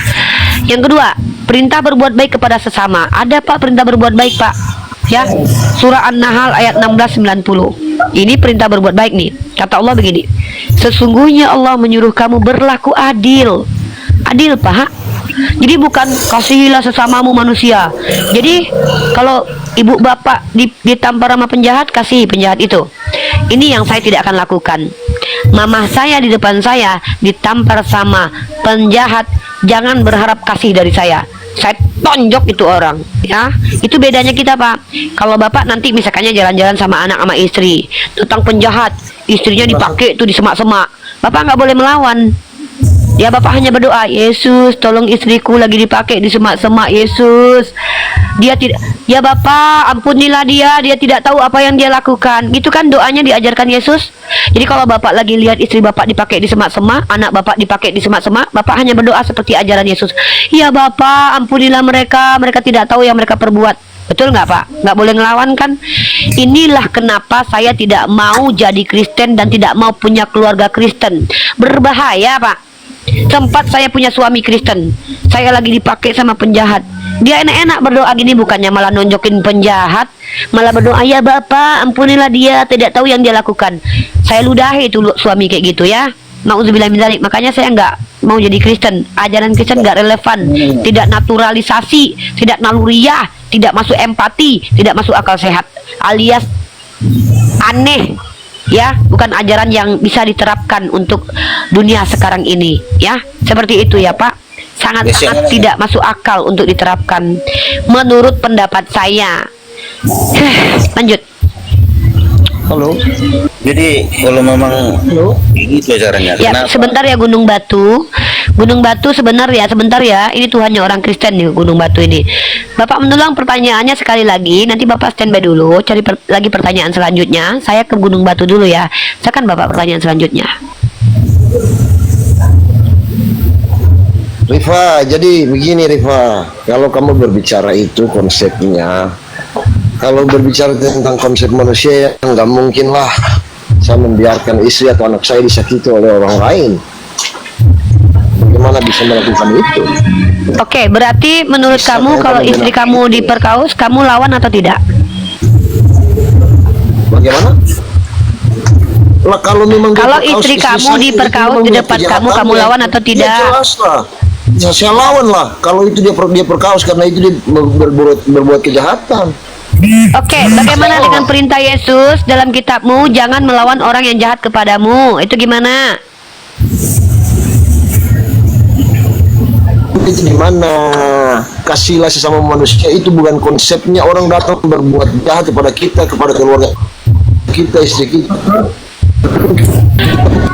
Yang kedua, perintah berbuat baik kepada sesama. Ada Pak perintah berbuat baik Pak? Ya, surah An-Nahl ayat 16-90. Ini perintah berbuat baik nih. Kata Allah begini, sesungguhnya Allah menyuruh kamu berlaku adil. Adil Pak. Jadi bukan kasihilah sesamamu manusia. Jadi kalau ibu bapak ditampar sama penjahat, kasih penjahat itu. Ini yang saya tidak akan lakukan. Mama saya di depan saya ditampar sama penjahat, jangan berharap kasih dari saya. Saya tonjok itu orang ya. Itu bedanya kita Pak. Kalau Bapak nanti misalkannya jalan-jalan sama anak sama istri, tentang penjahat, istrinya dipakai tuh di semak-semak, Bapak nggak boleh melawan. Ya Bapak hanya berdoa, Yesus tolong istriku lagi dipakai di semak-semak, Yesus. Dia tidak, ya Bapak ampunilah dia tidak tahu apa yang dia lakukan. Gitu kan doanya diajarkan Yesus. Jadi kalau Bapak lagi lihat istri Bapak dipakai di semak-semak, anak Bapak dipakai di semak-semak, Bapak hanya berdoa seperti ajaran Yesus. Ya Bapak ampunilah mereka tidak tahu yang mereka perbuat. Betul nggak Pak? Nggak boleh ngelawan kan? Inilah kenapa saya tidak mau jadi Kristen dan tidak mau punya keluarga Kristen. Berbahaya Pak. Tempat saya punya suami Kristen, saya lagi dipakai sama penjahat. Dia enak-enak berdoa gini, bukannya malah nonjokin penjahat, malah berdoa, ya Bapak ampunilah dia tidak tahu yang dia lakukan. Saya ludahi itu suami kayak gitu ya. Nauzubillah min dzalik. Makanya saya nggak mau jadi Kristen. Ajaran Kristen nggak relevan, tidak naturalisasi, tidak naluriah, tidak masuk empati, tidak masuk akal sehat, alias aneh. Ya, bukan ajaran yang bisa diterapkan untuk dunia sekarang ini ya. Seperti itu ya Pak. Sangat-sangat tidak masuk akal untuk diterapkan menurut pendapat saya. Lanjut. Halo. Jadi kalau memang gitu caranya. Ya, kenapa? sebentar ya Gunung Batu. Gunung Batu sebentar ya. Ini Tuhannya orang Kristen nih Gunung Batu ini. Bapak mengulang pertanyaannya sekali lagi. Nanti Bapak standby dulu. Cari lagi pertanyaan selanjutnya. Saya ke Gunung Batu dulu ya. Silakan Bapak pertanyaan selanjutnya. Rifa, jadi begini Rifa. Kalau kamu berbicara itu konsepnya, kalau berbicara tentang konsep manusia, ya nggak mungkin lah saya membiarkan istri atau anak saya disakiti oleh orang lain. Bagaimana bisa melakukan itu? Oke, berarti menurut kamu kalau istri kamu diperkaus, kamu lawan atau tidak? Bagaimana? Lah kalau memang Kalau diperkaus istri kamu saya, diperkaus itu di memang depan kejahatan kamu lawan atau ya tidak? jelas lah. Ya, saya lawan lah. Kalau itu dia perkaus karena itu dia berbuat kejahatan. Oke, bagaimana dengan perintah Yesus dalam kitabmu, jangan melawan orang yang jahat kepadamu? Itu gimana? Itu di mana? kasihlah sesama manusia itu bukan konsepnya orang datang berbuat jahat kepada kita, kepada keluarga kita, istri kita.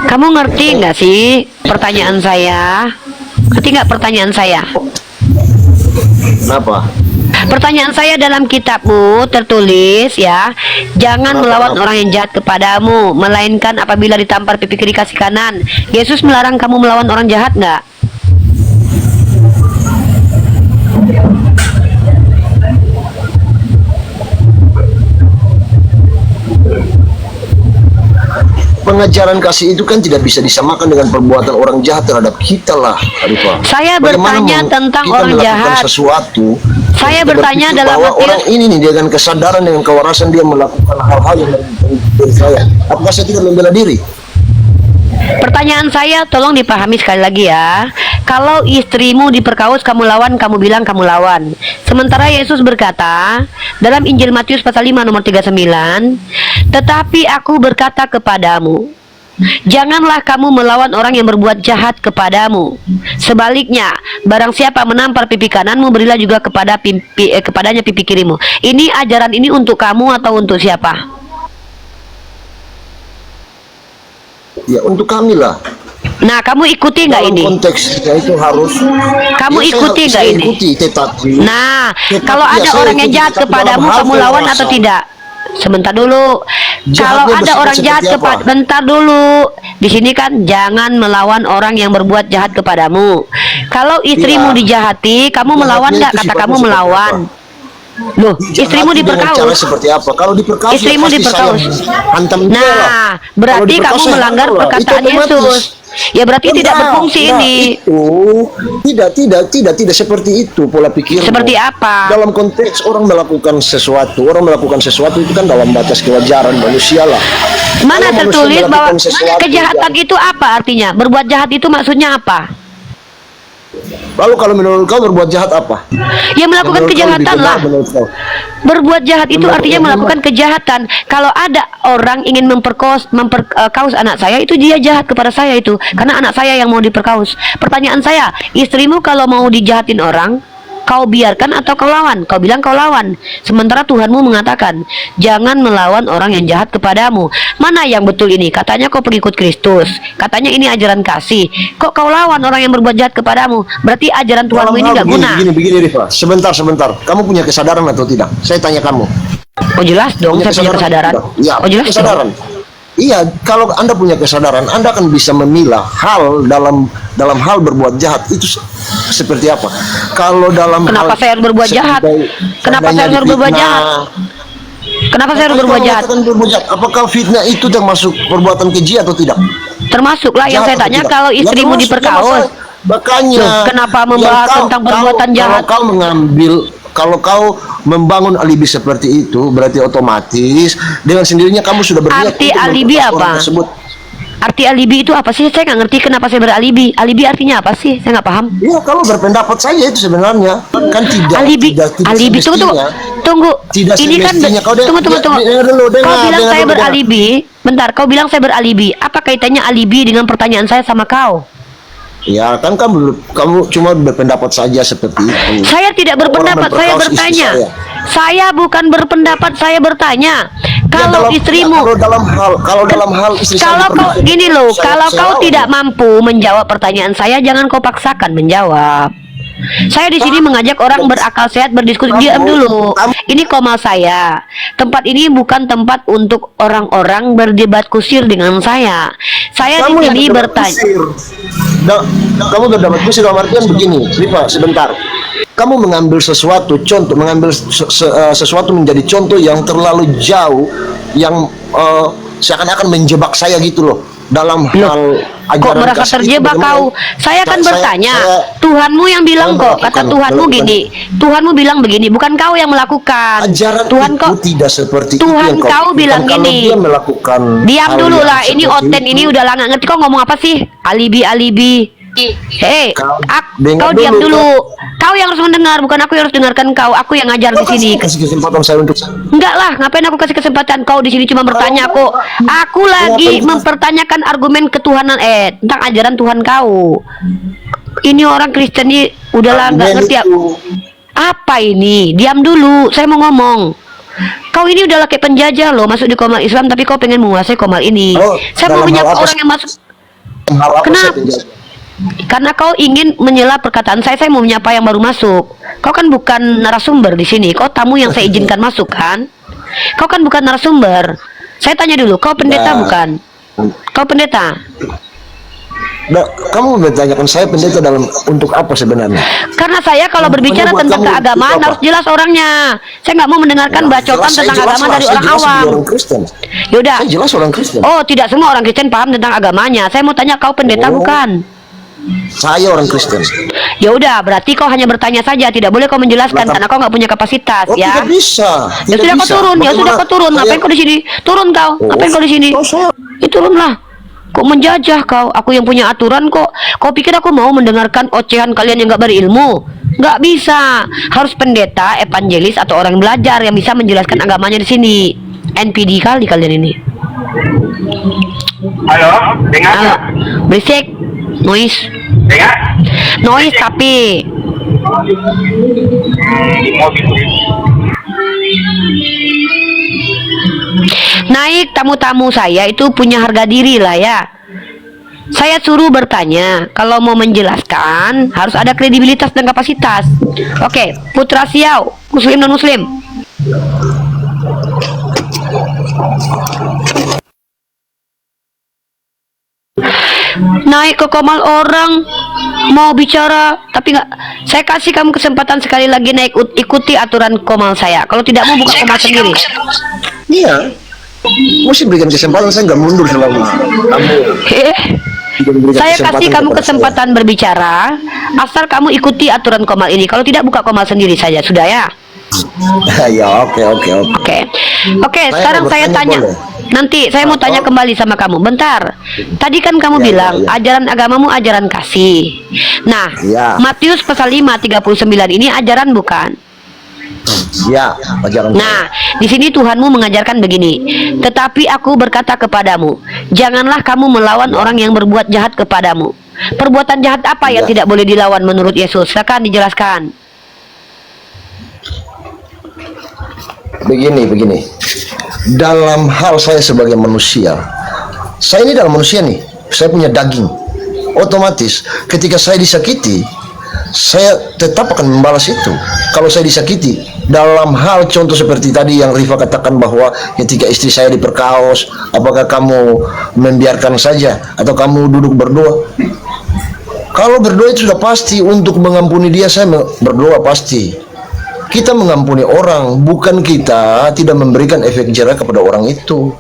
Kamu ngerti nggak sih pertanyaan saya? Ngerti nggak pertanyaan saya? Kenapa? Pertanyaan saya, dalam kitabmu tertulis ya, jangan melawan orang yang jahat kepadamu, melainkan apabila ditampar pipi kiri kasih kanan. Yesus melarang kamu melawan orang jahat nggak? Pengajaran kasih itu kan tidak bisa disamakan dengan perbuatan orang jahat terhadap kita lah, Arifah. Saya Bagaimana bertanya tentang kita orang melakukan jahat. sesuatu, Saya kita bertanya berpikir dalam bahwa artian- orang ini nih dengan kesadaran, dengan kewarasan dia melakukan hal-hal yang merugikan diri saya. Apakah saya tidak membela diri? Pertanyaan saya tolong dipahami sekali lagi ya. Kalau istrimu diperkaus, kamu lawan, kamu bilang kamu lawan. Sementara Yesus berkata dalam Injil Matius pasal 5 nomor 39, tetapi aku berkata kepadamu, janganlah kamu melawan orang yang berbuat jahat kepadamu. Sebaliknya, barang siapa menampar pipi kananmu, berilah juga kepadanya pipi kirimu. Ini ajaran ini untuk kamu atau untuk siapa? Ya untuk kami lah. Nah, kamu ikuti nggak Dalam ini? konteksnya itu harus. Kamu Ya, ikuti nggak saya ini? ikuti, tetapi. Nah, Tetapi kalau ya, ada saya orang yang ikuti, jahat tapi kepadamu, dalam hal kamu lawan kewarasan. atau tidak? Sebentar dulu. Jahatnya Kalau ada bersifat orang jahat seperti kepada, apa? bentar dulu. Di sini kan jangan melawan orang yang berbuat jahat kepadamu. Kalau istrimu Iya. dijahati, kamu Jahatnya melawan nggak? itu Kata sifatnya kamu seperti melawan. Loh, istrimu Dijahati dengan cara diperkaus. seperti apa? Kalau diperkaus, Istrimu ya pasti diperkaus. saya hantam dia lah. Nah, berarti Kalau diperkaus, kamu saya melanggar hantam lah. Itu perkataan otomatis. Yesus. Ya berarti tidak berfungsi ini. Itu tidak seperti itu pola pikir. Seperti apa? Dalam konteks orang melakukan sesuatu itu kan dalam batas kewajaran manusia lah. Mana Kalau manusia tertulis bahwa melakukan sesuatu kejahatan yang- itu apa artinya? Berbuat jahat itu maksudnya apa? Lalu kalau menurut kau berbuat jahat apa? Ya melakukan Menurut kau lebih kejahatan benar lah. menurut kau? Berbuat jahat itu Menurut- artinya melakukan kejahatan. Kalau ada orang ingin memperkaus anak saya, itu dia jahat kepada saya itu, karena anak saya yang mau diperkaus. Pertanyaan saya, istrimu kalau mau dijahatin orang, kau biarkan atau kau lawan? Kau bilang kau lawan. Sementara Tuhanmu mengatakan, jangan melawan orang yang jahat kepadamu. Mana yang betul ini? Katanya kau pengikut Kristus. Katanya ini ajaran kasih. Kok kau lawan orang yang berbuat jahat kepadamu? Berarti ajaran Tuhanmu Dalam ini hal nggak guna. Begini, Rifa. Sebentar. Kamu punya kesadaran atau tidak? Saya tanya kamu. Oh jelas dong, saya punya kesadaran. Ya, Oh jelas dong. kesadaran. Iya, kalau Anda punya kesadaran, Anda akan bisa memilah hal dalam hal berbuat jahat itu seperti apa. Kalau dalam Kenapa hal saya harus berbuat jahat? Kenapa saya harus berbuat jahat? Kenapa saya harus berbuat jahat? Apakah fitnah itu termasuk perbuatan keji atau tidak? Termasuklah yang Jahat saya atau tanya, tidak? kalau Ya, istrimu termasuk, diperkaus. Makanya. Loh, kenapa membahas tentang perbuatan jahat? Kalau kau membangun alibi seperti itu, berarti otomatis dengan sendirinya kamu sudah berniat Arti untuk alibi memperkosa orang apa? tersebut. Arti alibi itu apa sih? Saya nggak ngerti kenapa saya beralibi. Alibi artinya apa sih? Saya nggak paham. Ya, kalau berpendapat saja itu sebenarnya kan tidak. Alibi, tidak alibi tunggu, semestinya. tunggu. Tidak Ini kan semestinya. Kau tunggu. dengar dulu, Kau dengar bilang saya dulu, dengar. beralibi. Bentar, kau bilang saya beralibi. Apa kaitannya alibi dengan pertanyaan saya sama kau? Ya kan kamu cuma berpendapat saja seperti itu. Saya tidak berpendapat, Orang saya memperkaus istri bertanya. saya. Saya bukan berpendapat, saya bertanya. Kalau istrimu, kalau dalam hal istri saya kalau kau dipermalukan, gini loh, saya- kalau saya kau lawan. tidak mampu menjawab pertanyaan saya, jangan kau paksakan menjawab. Saya di sini mengajak orang berakal sehat berdiskusi. Diam dulu. Ini komal saya. Tempat ini bukan tempat untuk orang-orang berdebat kusir dengan saya. Saya di yang sini berdebat bertanya. kusir. Kamu berdebat kusir dalam artian begini, Rifa, sebentar. Kamu mengambil sesuatu contoh, sesuatu menjadi contoh yang terlalu jauh, yang seakan-akan menjebak saya gitu loh. Dalam hal Kok ajaran merasa kasih itu terjebak bagaimana? kau? Saya kan bertanya. Tuhanmu yang bilang saya kok. Kata melakukan- Tuhanmu melakukan- gini. Tuhanmu bilang begini. Bukan kau yang melakukan. Ajaran Tuhan itu kok. tidak seperti Tuhan itu yang kau bilang pikirkan. Kalau gini. dia melakukan Diam hal dulu yang lah. Ini seperti Oten itu, ini udah lah nggak ngerti kau ngomong apa sih? Alibi. Hei, dengar kau diam dulu, dulu. Kau yang harus mendengar, bukan aku yang harus dengarkan kau. Aku yang ngajar di sini. kasih kesempatan saya untuk Enggak lah, ngapain aku kasih kesempatan? Kau di sini cuma bertanya kok. Aku lagi mempertanyakan argumen ketuhanan tentang ajaran Tuhan kau. Ini orang Kristen ini udahlah nggak ngerti ya. Apa ini? Diam dulu, saya mau ngomong. Kau ini udah laki penjajah loh, masuk di komal Islam, tapi kau pengen menguasai komal ini. Oh, Saya mau dalam hal menyapa apa orang yang masuk. Hal apa saya Kenapa? penjajah? Karena kau ingin menyela perkataan saya mau menyapa yang baru masuk. Kau kan bukan narasumber di sini. Kau tamu yang saya izinkan masuk kan? Kau kan bukan narasumber. Saya tanya dulu, kau pendeta Nah. bukan? Kau pendeta? Nah, kamu bertanyakan saya pendeta untuk apa sebenarnya? Karena saya kalau berbicara Buat tentang kamu keagamaan itu apa? harus jelas orangnya. Saya nggak mau mendengarkan bacotan Jelas, saya tentang jelas agama lah, dari saya orang jelas awam. orang Kristen. Yaudah. Saya jelas orang Kristen. Oh, tidak semua orang Kristen paham tentang agamanya. Saya mau tanya, kau pendeta Oh. bukan? Saya orang Kristen. Ya udah, berarti kau hanya bertanya saja, tidak boleh kau menjelaskan Nah, karena kau nggak punya kapasitas, Oh, ya. tidak bisa. Ya Tidak sudah kau bisa. turun, ya sudah Bagaimana kau turun. saya- Ngapain kau di sini? Turun kau. Oh. Ngapain kau di sini? Oh, saya- Ya turunlah. Kok menjajah kau? Aku yang punya aturan kok. Kau pikir aku mau mendengarkan ocehan kalian yang nggak berilmu? Nggak bisa. Harus pendeta, evangelis atau orang belajar yang bisa menjelaskan agamanya di sini. NPD kali kalian ini. Halo, dengar Halo, nggak? berisik, noise, Dengar? noise tapi. Di mobil. Naik tamu-tamu saya itu punya harga diri lah ya. Saya suruh bertanya, kalau mau menjelaskan harus ada kredibilitas dan kapasitas. Oke, Putra Siau, Muslim non Muslim. Naik ke komal orang mau bicara tapi nggak, saya kasih kamu kesempatan sekali lagi naik, ikuti aturan komal saya. Kalau tidak mau buka komal sendiri. Iya. Mesti berikan kesempatan, saya nggak mundur selama kamu tidak memberikan Saya kasih kamu kepada kesempatan berbicara, asal kamu ikuti aturan komal ini. Kalau tidak buka komal sendiri saja, sudah ya? saya. Ya, oke. Oke, sekarang mau saya bertanya, tanya. boleh? Nanti saya mau tanya kembali sama kamu. Bentar. Tadi kan kamu Ya, bilang ya. ajaran agamamu ajaran kasih. Nah, Ya. Matius pasal 5:39 ini ajaran bukan? Ya, ajaran. Nah, di sini Tuhanmu mengajarkan begini. Tetapi aku berkata kepadamu, janganlah kamu melawan orang yang berbuat jahat kepadamu. Perbuatan jahat apa yang Ya. tidak boleh dilawan menurut Yesus? Silakan dijelaskan. Begini. Dalam hal saya sebagai manusia, saya ini dalam manusia nih, saya punya daging. Otomatis ketika saya disakiti, saya tetap akan membalas itu. Kalau saya disakiti dalam hal contoh seperti tadi yang Rifa katakan bahwa ketika istri saya diperkaos, apakah kamu membiarkan saja atau kamu duduk berdoa? Kalau berdoa itu sudah pasti untuk mengampuni dia, saya berdoa pasti. Kita mengampuni orang, bukan kita tidak memberikan efek jerah kepada orang itu.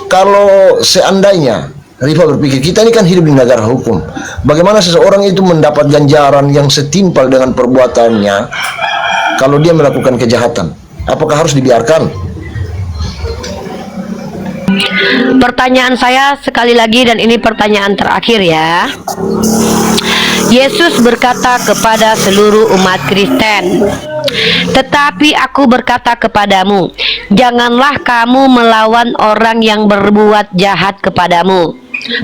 Kalau seandainya Rifa berpikir kita ini kan hidup di negara hukum, bagaimana seseorang itu mendapat ganjaran yang setimpal dengan perbuatannya kalau dia melakukan kejahatan? Apakah harus dibiarkan? Pertanyaan saya sekali lagi, dan ini pertanyaan terakhir ya. Yesus berkata kepada seluruh umat Kristen, tetapi aku berkata kepadamu, janganlah kamu melawan orang yang berbuat jahat kepadamu.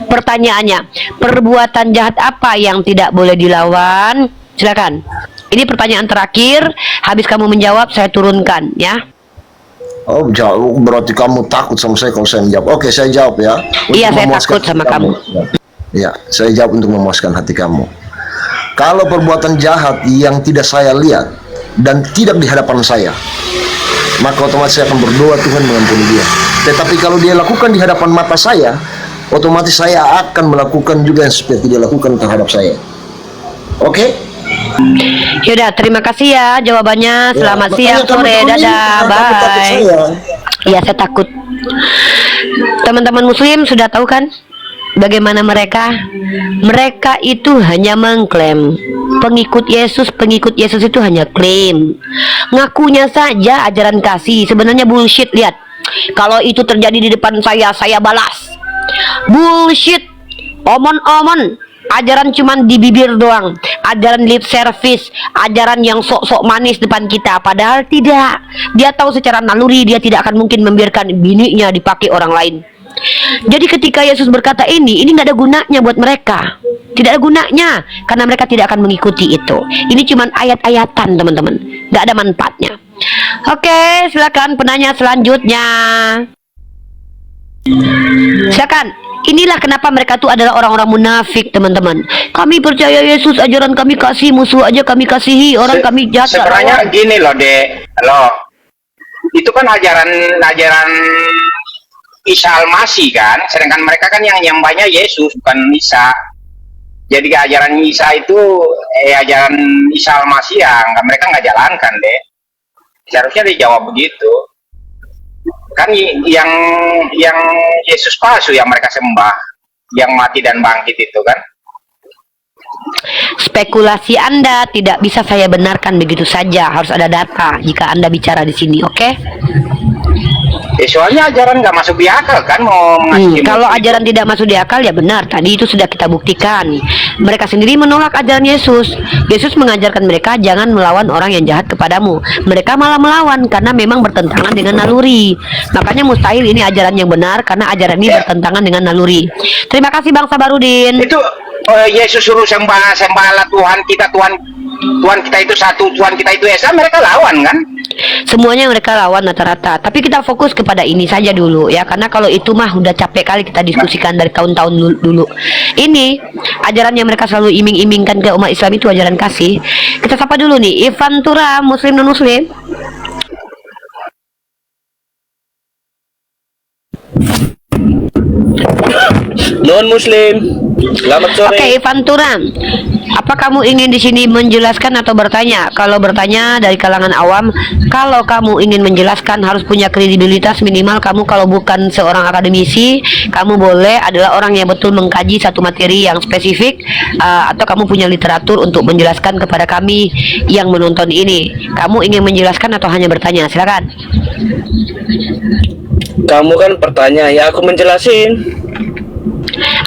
Pertanyaannya, perbuatan jahat apa yang tidak boleh dilawan? Silakan. Ini pertanyaan terakhir. Habis kamu menjawab, saya turunkan ya. Oh, jauh, berarti kamu takut sama saya kalau saya menjawab. Oke, saya jawab ya. Iya, Untuk saya memuaskan takut sama hati kamu. Ya, saya jawab untuk memuaskan hati kamu. Kalau perbuatan jahat yang tidak saya lihat dan tidak di hadapan saya, maka otomatis saya akan berdoa Tuhan mengampuni dia. Tetapi kalau dia lakukan di hadapan mata saya, otomatis saya akan melakukan juga yang seperti dia lakukan terhadap saya. Oke? Yaudah, terima kasih ya jawabannya. Selamat Ya, siang, makanya kamu sore, turunin, dadah, karena kamu takut bye. saya. Iya, saya takut. Teman-teman Muslim sudah tahu kan bagaimana mereka? Mereka itu hanya mengklaim pengikut Yesus itu hanya klaim. Ngakunya saja ajaran kasih, sebenarnya bullshit. Lihat, kalau itu terjadi di depan saya balas. Bullshit, omon-omon. Ajaran cuman di bibir doang, ajaran lip service, ajaran yang sok-sok manis depan kita, padahal tidak. Dia tahu secara naluri dia tidak akan mungkin membiarkan bininya dipakai orang lain. Jadi ketika Yesus berkata ini nggak ada gunanya buat mereka. Tidak ada gunanya karena mereka tidak akan mengikuti itu. Ini cuma ayat-ayatan, teman-teman. Nggak ada manfaatnya. Oke, silakan penanya selanjutnya. Silakan. Inilah kenapa mereka tuh adalah orang-orang munafik, teman-teman. Kami percaya Yesus, ajaran kami kasih, musuh aja kami kasihi, orang kami jahat. Sebenarnya gini loh, Dek. Loh, itu kan ajaran Isa Al-Masih kan, sedangkan mereka kan yang nyembahnya Yesus bukan Isa. Jadi ajaran Isa itu ajaran Isa Al-Masih yang mereka nggak jalankan, Dek. Seharusnya dijawab begitu. Kan yang Yesus palsu yang mereka sembah, yang mati dan bangkit itu kan. Spekulasi Anda tidak bisa saya benarkan begitu saja, harus ada data jika Anda bicara di sini, oke? Soalnya ajaran nggak masuk di akal kan, mau ngasih kalau ajaran tidak masuk di akal ya benar, tadi itu sudah kita buktikan. Mereka sendiri menolak ajaran Yesus. Yesus mengajarkan mereka jangan melawan orang yang jahat kepadamu. Mereka malah melawan karena memang bertentangan dengan naluri. Makanya mustahil ini ajaran yang benar karena ajaran ini bertentangan dengan naluri. Terima kasih Bang Sabarudin. itu Yesus suruh sembahlah Tuhan kita, Tuhan kita itu satu, Tuhan kita itu Esa, mereka lawan kan. Semuanya mereka lawan rata-rata. Tapi kita fokus kepada ini saja dulu ya, karena kalau itu mah udah capek kali kita diskusikan dari tahun-tahun dulu. Ini ajaran yang mereka selalu iming-imingkan ke umat Islam itu ajaran kasih. Kita sapa dulu nih Ivan Tura, Muslim non Muslim. Non Muslim. Selamat sore. Oke, Ivan Turan. Apa kamu ingin di sini menjelaskan atau bertanya? Kalau bertanya dari kalangan awam, kalau kamu ingin menjelaskan harus punya kredibilitas minimal. Kamu kalau bukan seorang akademisi, kamu boleh adalah orang yang betul mengkaji satu materi yang spesifik, atau kamu punya literatur untuk menjelaskan kepada kami yang menonton ini. Kamu ingin menjelaskan atau hanya bertanya? Silakan. Kamu kan bertanya, ya aku menjelasin.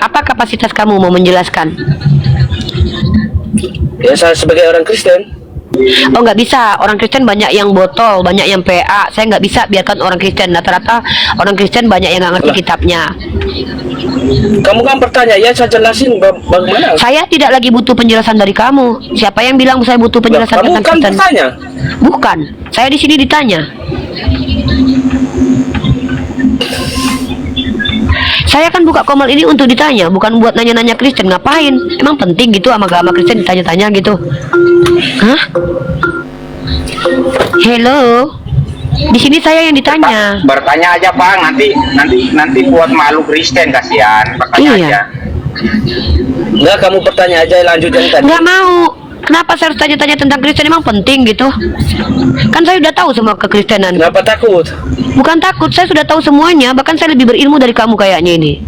Apa kapasitas kamu mau menjelaskan? Ya saya sebagai orang Kristen. Oh nggak bisa, orang Kristen banyak yang botol, banyak yang PA. Saya nggak bisa biarkan orang Kristen. Rata-rata orang Kristen banyak yang nggak ngerti kitabnya. Kamu kan bertanya, ya saya jelasin bagaimana. Saya tidak lagi butuh penjelasan dari kamu. Siapa yang bilang saya butuh penjelasan Kamu tentang kan Kristen? bertanya. Bukan, saya di sini ditanya. Saya kan buka komal ini untuk ditanya, bukan buat nanya-nanya Kristen. Ngapain? Emang penting gitu sama agama Kristen ditanya-tanya gitu? Hah? Hello? Di sini saya yang ditanya. Bertanya aja Bang, nanti buat malu Kristen, kasihan. Bertanya Iya. aja. Enggak, kamu bertanya aja, lanjut yang tadi. Nggak mau. Kenapa saya harus tanya-tanya tentang Kristen? Emang penting gitu? Kan saya udah tahu semua kekristenan. Kenapa takut? Bukan takut, saya sudah tahu semuanya. Bahkan saya lebih berilmu dari kamu kayaknya ini.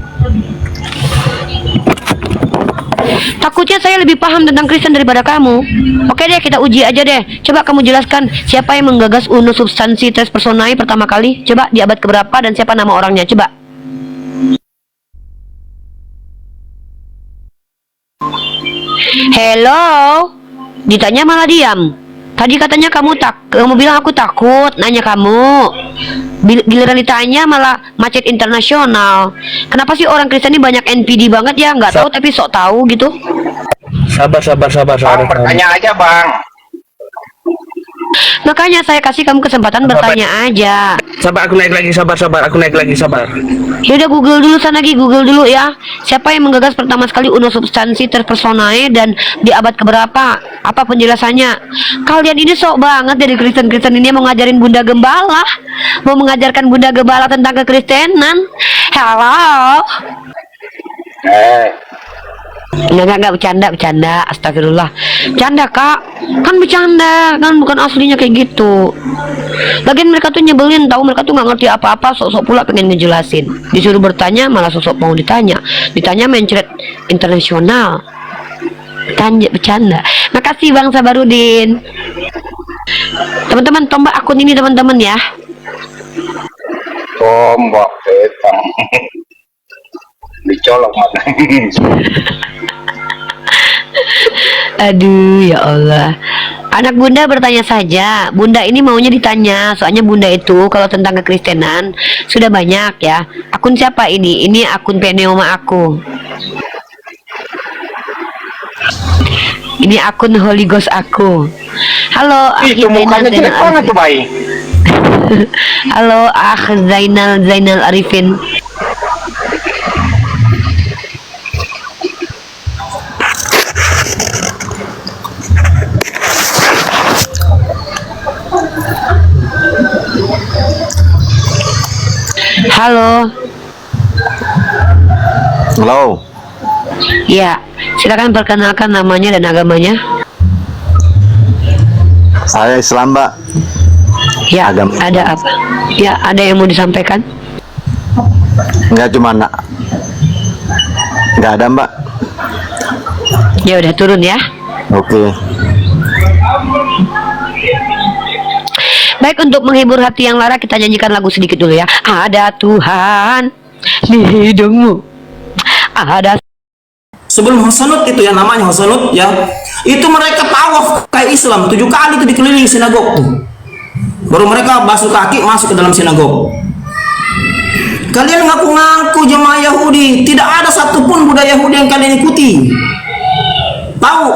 Takutnya saya lebih paham tentang Kristen daripada kamu. Oke deh, kita uji aja deh. Coba kamu jelaskan siapa yang menggagas Uno Substansi Tres Personae pertama kali. Coba di abad keberapa dan siapa nama orangnya. Coba. Hello? Ditanya malah diam. Tadi katanya kamu bilang aku takut, nanya kamu. Giliran ditanya malah macet internasional. Kenapa sih orang Kristen ini banyak NPD banget ya? Nggak tahu tapi sok tahu gitu. Sabar. Bang, bertanya aja Bang. Makanya saya kasih kamu kesempatan bertanya aja. Sabar, aku naik lagi, sabar. Aku naik lagi, sabar. Yaudah Google dulu sana lagi, Google dulu ya. Siapa yang menggagas pertama sekali Uno Substansi Tres Personae dan di abad keberapa? Apa penjelasannya? Kalian ini sok banget dari Kristen-Kristen ini mau ngajarin Bunda Gembala. Mau mengajarkan Bunda Gembala tentang kekristenan. Halo. Enggak bercanda, astagfirullah. Bercanda kak, kan bercanda, kan bukan aslinya kayak gitu. Lagian mereka tuh nyebelin, tahu mereka tuh nggak ngerti apa-apa, sok-sok pula pengen ngejelasin. Disuruh bertanya malah sok-sok mau ditanya mencret internasional. Bercanda. Makasih Bang Sabarudin. Teman-teman tombak akun ini teman-teman ya. Tombak petang. Dicolok mata. Aduh ya Allah. Anak Bunda bertanya saja. Bunda ini maunya ditanya. Soalnya Bunda itu kalau tentang kekristenan sudah banyak ya. Akun siapa ini? Ini akun Peneoma aku. Ini akun Holy Ghost aku. Halo, Itu mukanya jelek banget tuh bayi. Halo, Zainal Arifin. Halo. Halo. Ya, silakan perkenalkan namanya dan agamanya. Saya Islam, Mbak. Ya, Agama. ada apa? Ya, ada yang mau disampaikan? Enggak cuma enggak ada, Mbak. Ya udah turun ya. Oke. Baik, untuk menghibur hati yang lara kita nyanyikan lagu sedikit dulu ya. Ada Tuhan di hidungmu. Ada. Sebelum Hosanut itu ya, namanya Hosanut ya, itu mereka tawaf kayak Islam 7 kali itu dikelilingi sinagog tuh. Baru mereka basuh kaki masuk ke dalam sinagog. Kalian ngaku-ngaku jemaah Yahudi, tidak ada satupun budaya Yahudi yang kalian ikuti. Tahu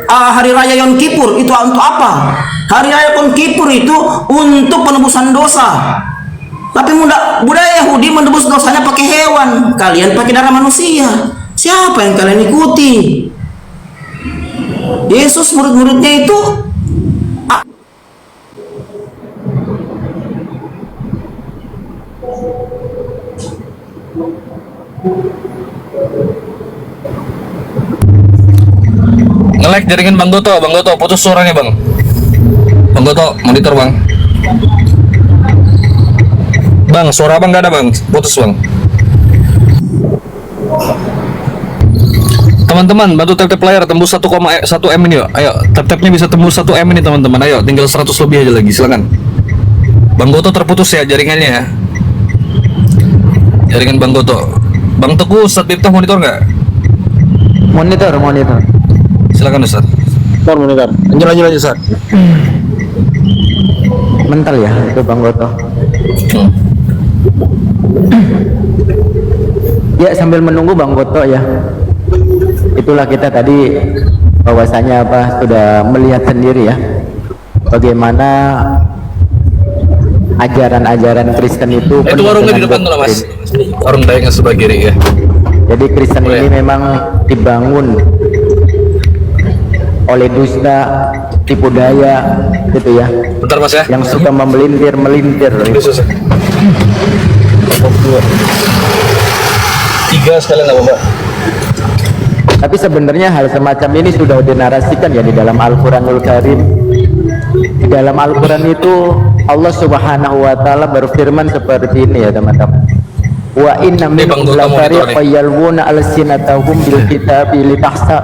hari raya Yom Kippur itu untuk apa? Hari raya Yom Kippur itu untuk penebusan dosa. Tapi budaya Yahudi menebus dosanya pakai hewan, kalian pakai darah manusia. Siapa yang kalian ikuti? Yesus murid-muridnya itu nge-like jaringan Bang Goto putus suaranya Bang. Bang Goto, monitor Bang. Bang, suara Bang gak ada Bang, putus Bang. Teman-teman, bantu tap-tap layar tembus 1,1 M ini yuk. Ayo, tap-tapnya bisa tembus 1 M ini teman-teman. Ayo, tinggal 100 lebih aja lagi, silakan. Bang Goto terputus ya jaringannya ya. Jaringan Bang Goto. Bang Teguh, Ustadz Miftah monitor nggak? Monitor. Silakan Ustadz. Monitor. Lanjut Ustadz. Mental ya itu Bang Goto. Ya, sambil menunggu Bang Goto ya. Itulah kita tadi bahwasanya sudah melihat sendiri ya bagaimana ajaran-ajaran Kristen itu Itu warungnya di depan tuh Mas. Warung dayaknya sebelah kiri ya. Jadi Kristen ini memang dibangun oleh dusta, tipu daya gitu ya. Bentar Mas ya. Yang suka memelintir. Yesus. 2. 3 sekalian apa Mbak? Tapi sebenarnya hal semacam ini sudah dinarasikan ya di dalam Al-Quranul Karim. Di dalam Al-Quran itu Allah Subhanahu wa Ta'ala berfirman seperti ini ya teman-teman. Wa inna minhum lafariqan yalwuna alsinatahum bil kitabi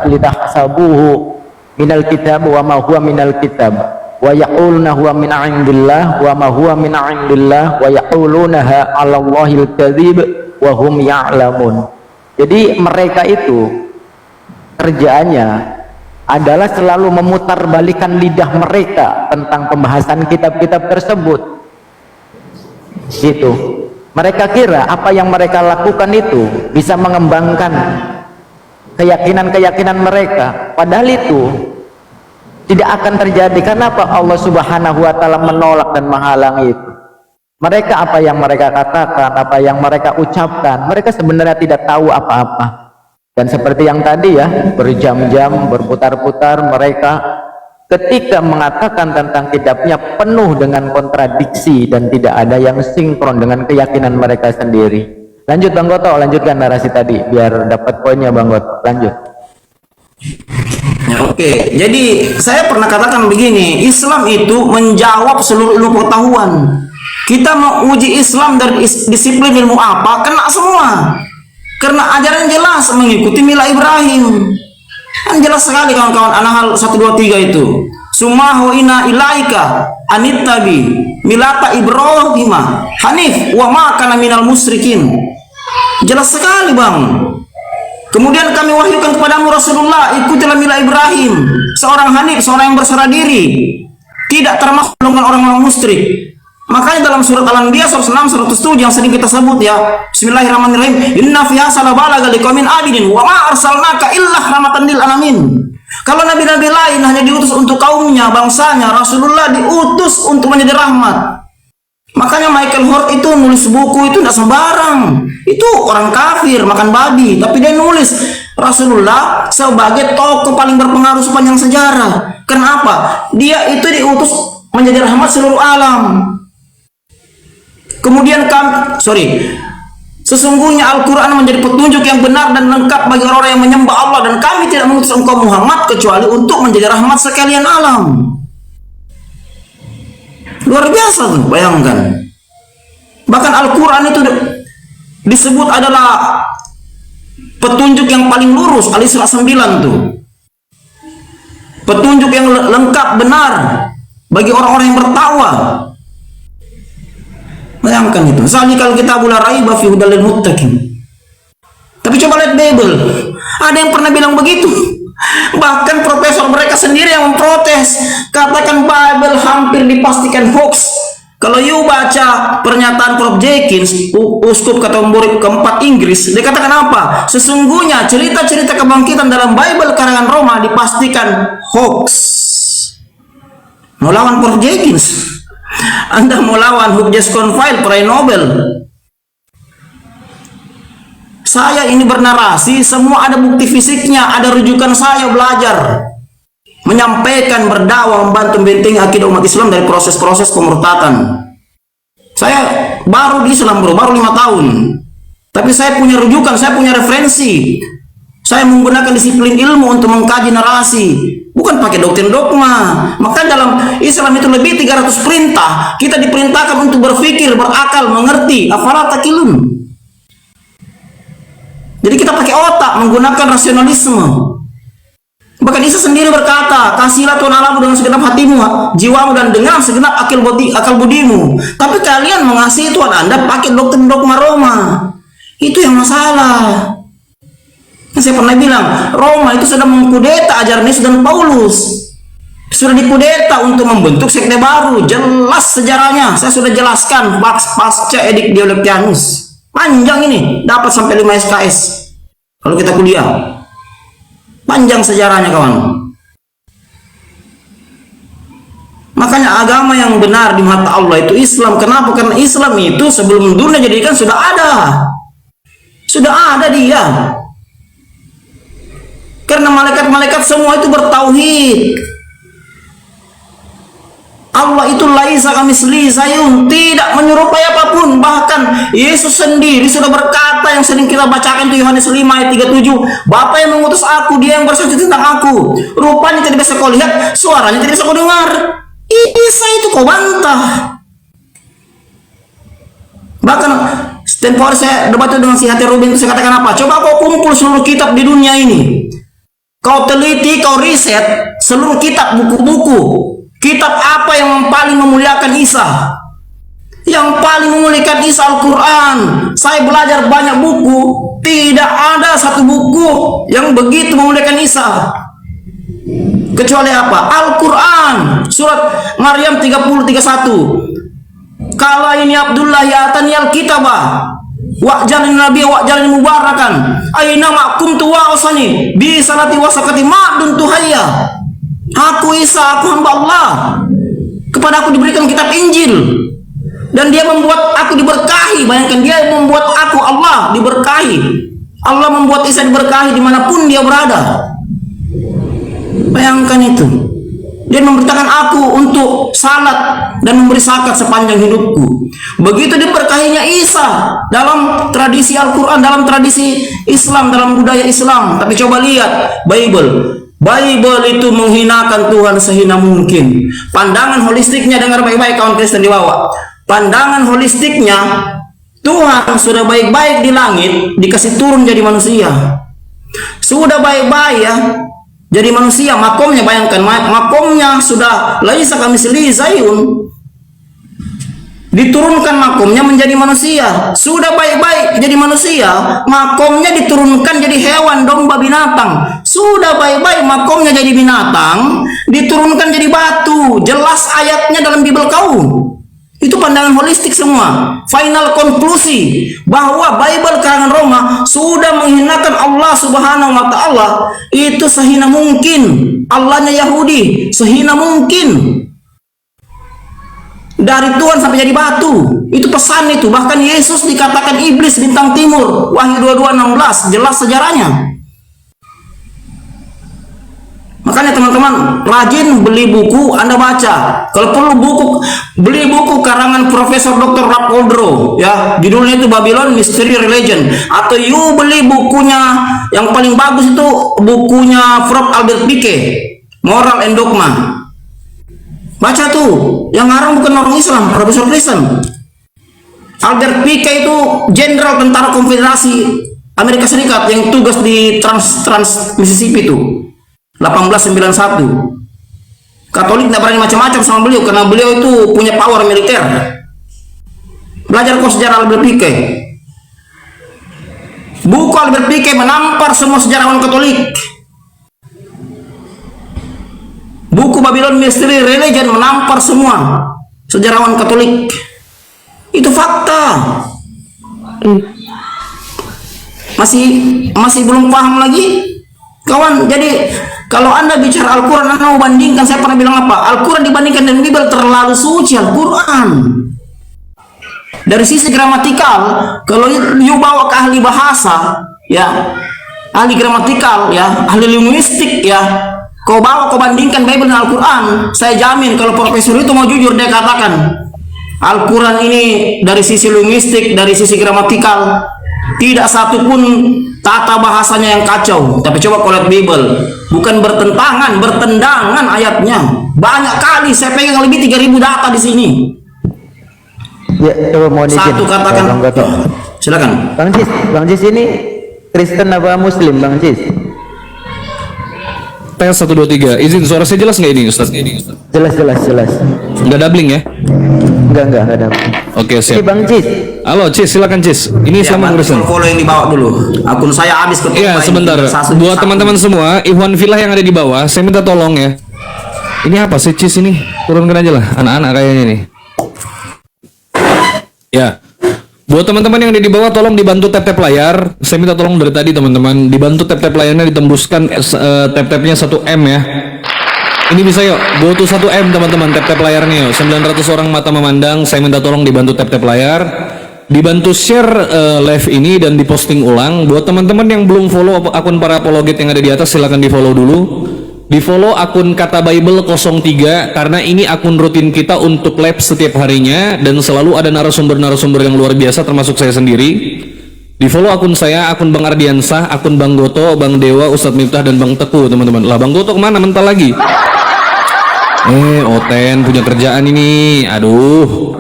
litahsabuhu minal kitab wa ma huwa minal kitab wa yaquluna huwa min 'indillah wa ma huwa min 'indillah wa yaquluna 'ala Allahil kadzib wa hum ya'lamun. Jadi mereka itu kerjaannya adalah selalu memutarbalikkan lidah mereka tentang pembahasan kitab-kitab tersebut gitu. Mereka kira apa yang mereka lakukan itu bisa mengembangkan keyakinan-keyakinan mereka, padahal itu tidak akan terjadi. Kenapa Allah Subhanahu wa Ta'ala menolak dan menghalangi itu? Mereka apa yang mereka katakan, apa yang mereka ucapkan, mereka sebenarnya tidak tahu apa-apa. Dan seperti yang tadi ya, berjam-jam berputar-putar mereka ketika mengatakan tentang kitabnya penuh dengan kontradiksi dan tidak ada yang sinkron dengan keyakinan mereka sendiri. Lanjut Bang Goto, lanjutkan narasi tadi biar dapat poinnya Bang Goto. Lanjut. ya, oke. Jadi saya pernah katakan begini, Islam itu menjawab seluruh ilmu pengetahuan. Kita mau uji Islam dari disiplin ilmu apa, kena semua. Karena ajaran jelas mengikuti mila Ibrahim. Kan jelas sekali kawan-kawan, An-Nahl 1, 2, 3 itu. Sumahu ina ilaika anittabi milata Ibrahim hanif wa ma kana minal musyrikin. Jelas sekali Bang. Kemudian kami wahyukan kepadamu Rasulullah, ikutilah mila Ibrahim, seorang hanif, seorang yang berserah diri, tidak termasuk golongan orang-orang musyrik. Makanya dalam surat Al-Anbiya 106 107 yang sering kita sebut ya, Bismillahirrahmanirrahim, inna fi hadza balagha liqaumin abidin wa ma arsalnaka illa rahmatan lil alamin. Kalau nabi-nabi lain hanya diutus untuk kaumnya, bangsanya, Rasulullah diutus untuk menjadi rahmat. Makanya Michael Hort itu nulis buku itu tidak sembarang. Itu orang kafir makan babi, tapi dia nulis Rasulullah sebagai tokoh paling berpengaruh sepanjang sejarah. Kenapa? Dia itu diutus menjadi rahmat seluruh alam. Kemudian sesungguhnya Al-Quran menjadi petunjuk yang benar dan lengkap bagi orang-orang yang menyembah Allah, dan kami tidak mengutus engkau Muhammad kecuali untuk menjadi rahmat sekalian alam. Luar biasa tuh, bayangkan. Bahkan Al-Quran itu disebut adalah petunjuk yang paling lurus, Al-Isra 9 tuh. Petunjuk yang lengkap, benar bagi orang-orang yang bertakwa. Bayangkan itu. Misalnya kalau kita la raiba fi hudal lil muttaqin. Tapi coba lihat Bible. Ada yang pernah bilang begitu? Bahkan profesor mereka sendiri yang memprotes, katakan Bible hampir dipastikan hoax. Kalau you baca pernyataan Prof. Jenkins, uskup Katolik keempat Inggris, dia katakan apa? Sesungguhnya cerita-cerita kebangkitan dalam Bible karangan Roma dipastikan hoax. Mau lawan Prof. Jenkins? Anda mau lawan Hughes Confile peraih Nobel? Saya ini bernarasi, semua ada bukti fisiknya, ada rujukan saya belajar, menyampaikan, berdakwah, membantu membentengi akidah umat Islam dari proses-proses pemurtatan. Saya baru di Islam bro, baru 5 tahun. Tapi saya punya rujukan, saya punya referensi. Saya menggunakan disiplin ilmu untuk mengkaji narasi, bukan pakai doktrin dogma. Maka dalam Islam itu lebih 300 perintah. Kita diperintahkan untuk berpikir, berakal, mengerti. Afala taqilun. Jadi kita pakai otak, menggunakan rasionalisme. Bahkan Isa sendiri berkata, kasihlah Tuhan Allahmu dengan segenap hatimu, jiwamu, dan dengan segenap akal budimu. Tapi kalian mengasihi Tuhan Anda pakai doktrin dogma Roma. Itu yang masalah. Saya pernah bilang, Roma itu sudah mengkudeta ajaran Yesus dan Paulus. Sudah dikudeta untuk membentuk sekte baru. Jelas sejarahnya, saya sudah jelaskan pasca Edik Diocletianus. Panjang ini, dapat sampai 5 SKS kalau kita kuliah. Panjang sejarahnya kawan. Makanya agama yang benar di mata Allah itu Islam. Kenapa? Karena Islam itu sebelum dunia jadikan sudah ada. Sudah ada dia. Karena malaikat-malaikat semua itu bertauhid. Allah itu laisa kamisli sayun, tidak menyerupai apapun. Bahkan Yesus sendiri sudah berkata, yang sering kita bacakan itu Yohanes 5 ayat 37, Bapa yang mengutus aku, dia yang bersaksi tentang aku. Rupanya tidak bisa kau lihat, suaranya tidak bisa kau dengar. Isa itu kau bantah. Bahkan Stanford saya debat dengan si Hati Rubin, saya katakan apa? Coba kau kumpul seluruh kitab di dunia ini. Kau teliti, kau riset seluruh kitab, buku-buku. Kitab apa yang paling memuliakan Isa? Yang paling memuliakan Isa Al-Quran. Saya belajar banyak buku, tidak ada satu buku yang begitu memuliakan Isa. Kecuali apa? Al-Quran. Surat Maryam 30:31. Kala ini Abdullah ya atani al-kitabah wa jalin nabi wa jalin mubarakan aina makum tuwa usani bi salati wa sakati ma'dun tuhayya. Aku Isa, aku hamba Allah. Kepada aku diberikan kitab Injil, dan dia membuat aku diberkahi. Bayangkan, dia membuat aku, Allah, diberkahi. Allah membuat Isa diberkahi dimanapun dia berada. Bayangkan itu. Dia memberitakan aku untuk salat dan memberi zakat sepanjang hidupku. Begitu diberkahinya Isa dalam tradisi Al-Quran, dalam tradisi Islam, dalam budaya Islam. Tapi coba lihat Bible itu menghinakan Tuhan sehina mungkin. Pandangan holistiknya, dengar baik-baik kawan Kristen di bawah. Pandangan holistiknya, Tuhan sudah baik-baik di langit, dikasih turun jadi manusia. Sudah baik-baik ya, jadi manusia. Makomnya, bayangkan, makomnya sudah laisa kamisli zayun. Diturunkan makomnya menjadi manusia. Sudah baik-baik jadi manusia, makomnya diturunkan jadi hewan, domba, binatang. Sudah baik-baik makomnya jadi binatang, diturunkan jadi batu. Jelas ayatnya dalam Bible kau. Itu pandangan holistik semua. Final konklusi bahwa Bible karangan Roma sudah menghinakan Allah Subhanahu wa taala itu sehina mungkin. Allahnya Yahudi sehina mungkin. Dari Tuhan sampai jadi batu. Itu pesan itu. Bahkan Yesus dikatakan iblis bintang timur. Wahyu 22:16, jelas sejarahnya. Makanya teman-teman rajin beli buku, Anda baca. Kalau perlu beli buku karangan Profesor Dr. Rappoldro, ya, judulnya itu Babylon Mystery Religion. Atau you beli bukunya yang paling bagus itu bukunya Prof. Albert Pike, Moral and Dogma. Baca tuh, yang ngarang bukan orang Islam, Profesor Kristen. Albert Pike itu Jenderal Tentara Konfederasi Amerika Serikat yang tugas di Trans Mississippi itu 1891. Katolik tidak berani macam-macam sama beliau karena beliau itu punya power militer. Belajar kok sejarah Albert Pike. Buku Albert Pike menampar semua sejarawan Katolik. Buku Babylon Mystery Religion menampar semua sejarawan Katolik. Itu fakta. Masih belum paham lagi, kawan? Jadi kalau Anda bicara Al-Quran, Anda mau bandingkan, saya pernah bilang apa? Al-Quran dibandingkan dengan Bible terlalu suci. Al-Quran dari sisi gramatikal, kalau you bawa ke ahli bahasa, ya, ahli gramatikal, ya, ahli linguistik, ya, kau bandingkan Bible dengan Al-Quran, saya jamin kalau profesor itu mau jujur, dia katakan Al-Quran ini dari sisi linguistik, dari sisi gramatikal tidak satupun tata bahasanya yang kacau. Tapi coba kalau lihat Bible, bukan bertentangan ayatnya. Banyak kali saya pegang lebih 3.000 data di sini. Ya, coba mohon izin. Satu katakan. Bang Goto. Silakan. Bang Cis ini Kristen apa Muslim, Bang Cis? Tes 1 2 3. Izin, suara saya jelas nggak ini, Ustaz? Jelas. Nggak doubling ya? Enggak ada. Oke, Ini siap. Bang Cis. Halo, Cis, silakan Cis. Ini Ya, Islam Kristen. follow yang dibawa dulu. Akun saya habis ketutup. Iya, sebentar. Buat teman-teman semua, Ikhwan Filah yang ada di bawah, saya minta tolong ya. Ini apa sih Cis ini? Turunkan aja lah, anak-anak kayaknya nih. Ya. Buat teman-teman yang ada di bawah, tolong dibantu tap-tap layar. Saya minta tolong dari tadi teman-teman, dibantu tap-tap layarnya, ditembuskan tap-tapnya 1M ya. Ini bisa yuk, butuh 1M teman-teman, tap-tap layarnya yuk. 900 orang mata memandang, saya minta tolong dibantu tap-tap layar. Dibantu share live ini dan diposting ulang. Buat teman-teman yang belum follow akun para apologet yang ada di atas, silahkan di follow dulu. Di follow akun Kata Bible 03 karena ini akun rutin kita untuk live setiap harinya dan selalu ada narasumber-narasumber yang luar biasa termasuk saya sendiri. Di follow akun saya, akun Bang Ardiansah, akun Bang Goto, Bang Dewa, Ustadz Miftah dan Bang Teku teman-teman. Lah Bang Goto kemana? Mental lagi. Oten punya kerjaan ini. Aduh.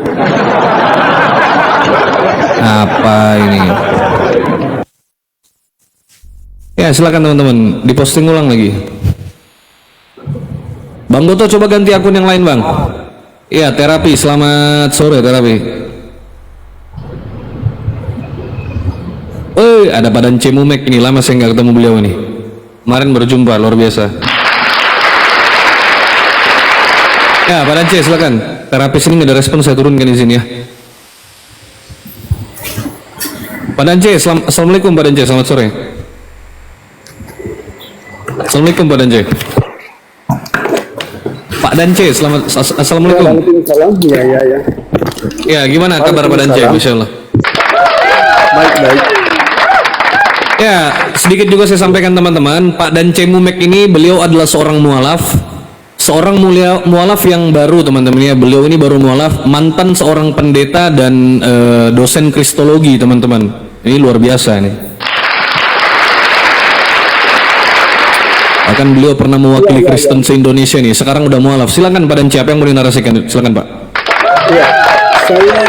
Apa ini? Ya silakan teman-teman, diposting ulang lagi. Bang Goto coba ganti akun yang lain Bang. Iya, terapi, selamat sore terapi. Ada Padan Cemumek ini, lama saya nggak ketemu beliau ini. Kemarin berjumpa, luar biasa. Ya, Padan C, silakan. Terapis ini nggak ada respon, saya turunkan di sini ya. Padan C, assalamualaikum Padan C, selamat sore. Assalamualaikum Padan C. Pak Dan C, assalamualaikum. Waalaikumsalam. Ya. Ya, gimana kabar Pak Dan C? Insyaallah. Baik. Ya, sedikit juga saya sampaikan teman-teman, Pak Dan C Mumek ini beliau adalah seorang mualaf. Seorang mualaf yang baru teman-teman ya. Beliau ini baru mualaf, mantan seorang pendeta dan dosen kristologi teman-teman. Ini luar biasa nih. Bahkan beliau pernah mewakili Kristen se-Indonesia nih. Sekarang udah mualaf. Silakan Pak Dan C, apa yang mau dinarasikan? Silakan Pak. Ya, saya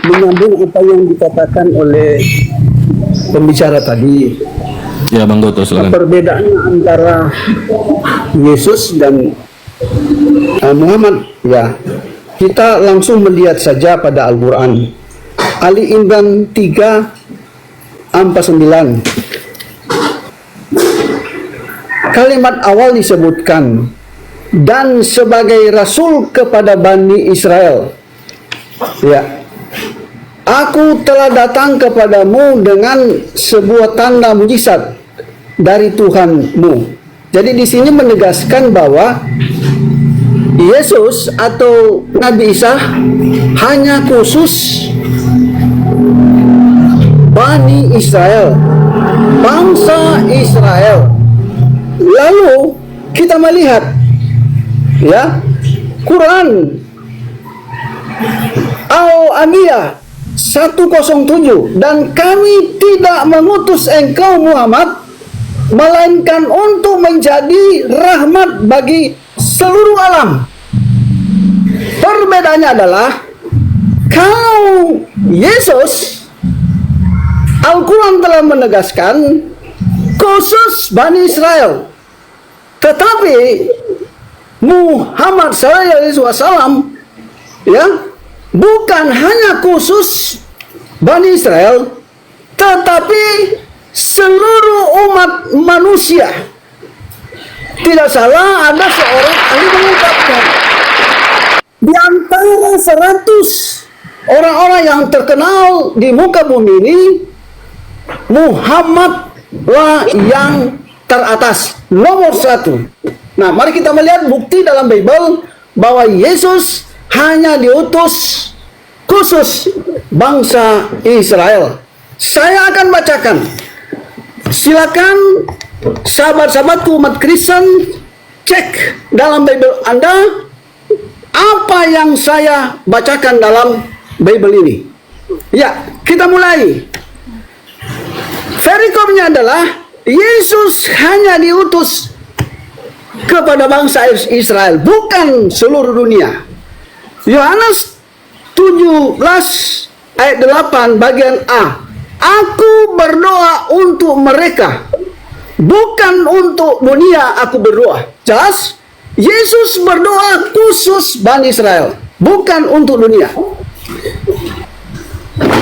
menyambung apa yang dikatakan oleh pembicara tadi. Ya Bang Goto, silakan. Perbedaannya antara Yesus dan Muhammad, ya. Kita langsung melihat saja pada Al-Quran. Ali Imran 3:9. Kalimat awal disebutkan dan sebagai rasul kepada Bani Israel. Ya, aku telah datang kepadamu dengan sebuah tanda mujizat dari Tuhanmu. Jadi di sini menegaskan bahwa Yesus atau Nabi Isa hanya khusus Bani Israel, bangsa Israel. Lalu kita melihat ya Quran Al-Anbiya 107, dan kami tidak mengutus engkau Muhammad melainkan untuk menjadi rahmat bagi seluruh alam. Perbedaannya adalah kalau Yesus, Al-Quran telah menegaskan khusus Bani Israel, tetapi Muhammad SAW ya bukan hanya khusus Bani Israel, tetapi seluruh umat manusia. Tidak salah ada seorang ahli mengungkapkan di antara 100 orang-orang yang terkenal di muka bumi ini, Muhammad lah yang teratas, nomor 1. Nah, mari kita melihat bukti dalam Bible bahwa Yesus hanya diutus khusus bangsa Israel. Saya akan bacakan. Silakan sahabat-sahabatku umat Kristen cek dalam Bible Anda apa yang saya bacakan dalam Bible ini. Ya, kita mulai. Perikopnya adalah Yesus hanya diutus kepada bangsa Israel, bukan seluruh dunia. Yohanes 17 ayat 8 bagian A. Aku berdoa untuk mereka, bukan untuk dunia aku berdoa. Jelas? Yesus berdoa khusus Bani Israel, bukan untuk dunia.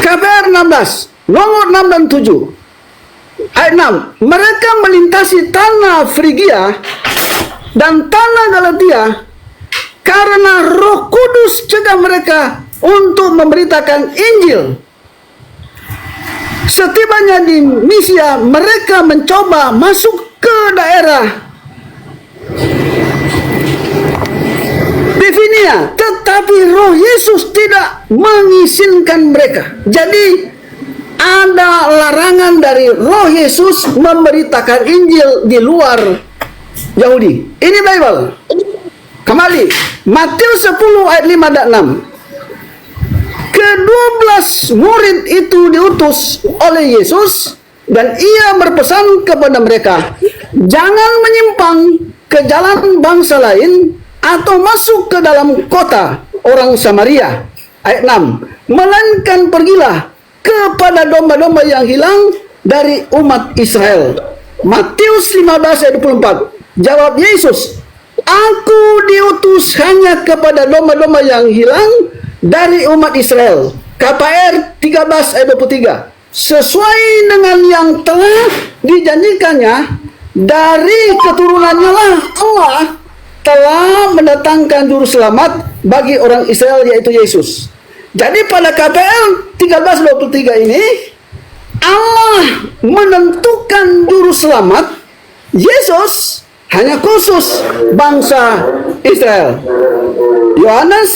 KPR 16, nomor 6 dan 7. Ayat 6. Mereka melintasi tanah Frigia dan tanah Galatia karena Roh Kudus cegah mereka untuk memberitakan Injil. Setibanya di Misia, mereka mencoba masuk ke daerah Bithinia, tetapi Roh Yesus tidak mengizinkan mereka. Jadi ada larangan dari Roh Yesus memberitakan Injil di luar Yahudi. Ini Bible. Kembali, Matius 10 ayat 5 dan 6. Ke-12 murid itu diutus oleh Yesus dan ia berpesan kepada mereka, jangan menyimpang ke jalan bangsa lain atau masuk ke dalam kota orang Samaria. Ayat 6. Melainkan pergilah kepada domba-domba yang hilang dari umat Israel. Matius 15 ayat 24. Jawab Yesus, aku diutus hanya kepada domba-domba yang hilang dari umat Israel. KPR 13 ayat 23. Sesuai dengan yang telah dijanjikannya, dari keturunannya lah Allah telah mendatangkan juru selamat bagi orang Israel, yaitu Yesus. Jadi pada KPR 13:23 ini Allah menentukan juru selamat Yesus hanya khusus bangsa Israel. Yohanes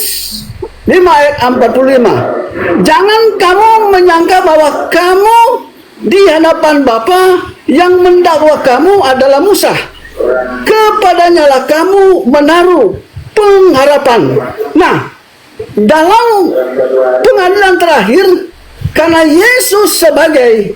5 ayat 45. Jangan kamu menyangka bahwa kamu di hadapan Bapa yang mendakwa kamu adalah Musa. Kepadanya lah kamu menaruh pengharapan. Nah, dalam pengadilan terakhir, karena Yesus sebagai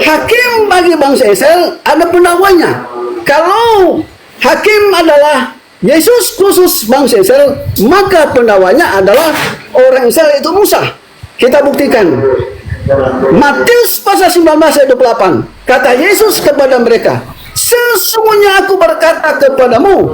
hakim bagi bangsa Israel, ada pendakwanya. Kalau hakim adalah Yesus khusus bangsa Israel, maka pendakwanya adalah orang Israel, itu Musa. Kita buktikan. Matius pasal 19 ayat 28. Kata Yesus kepada mereka, sesungguhnya aku berkata kepadamu,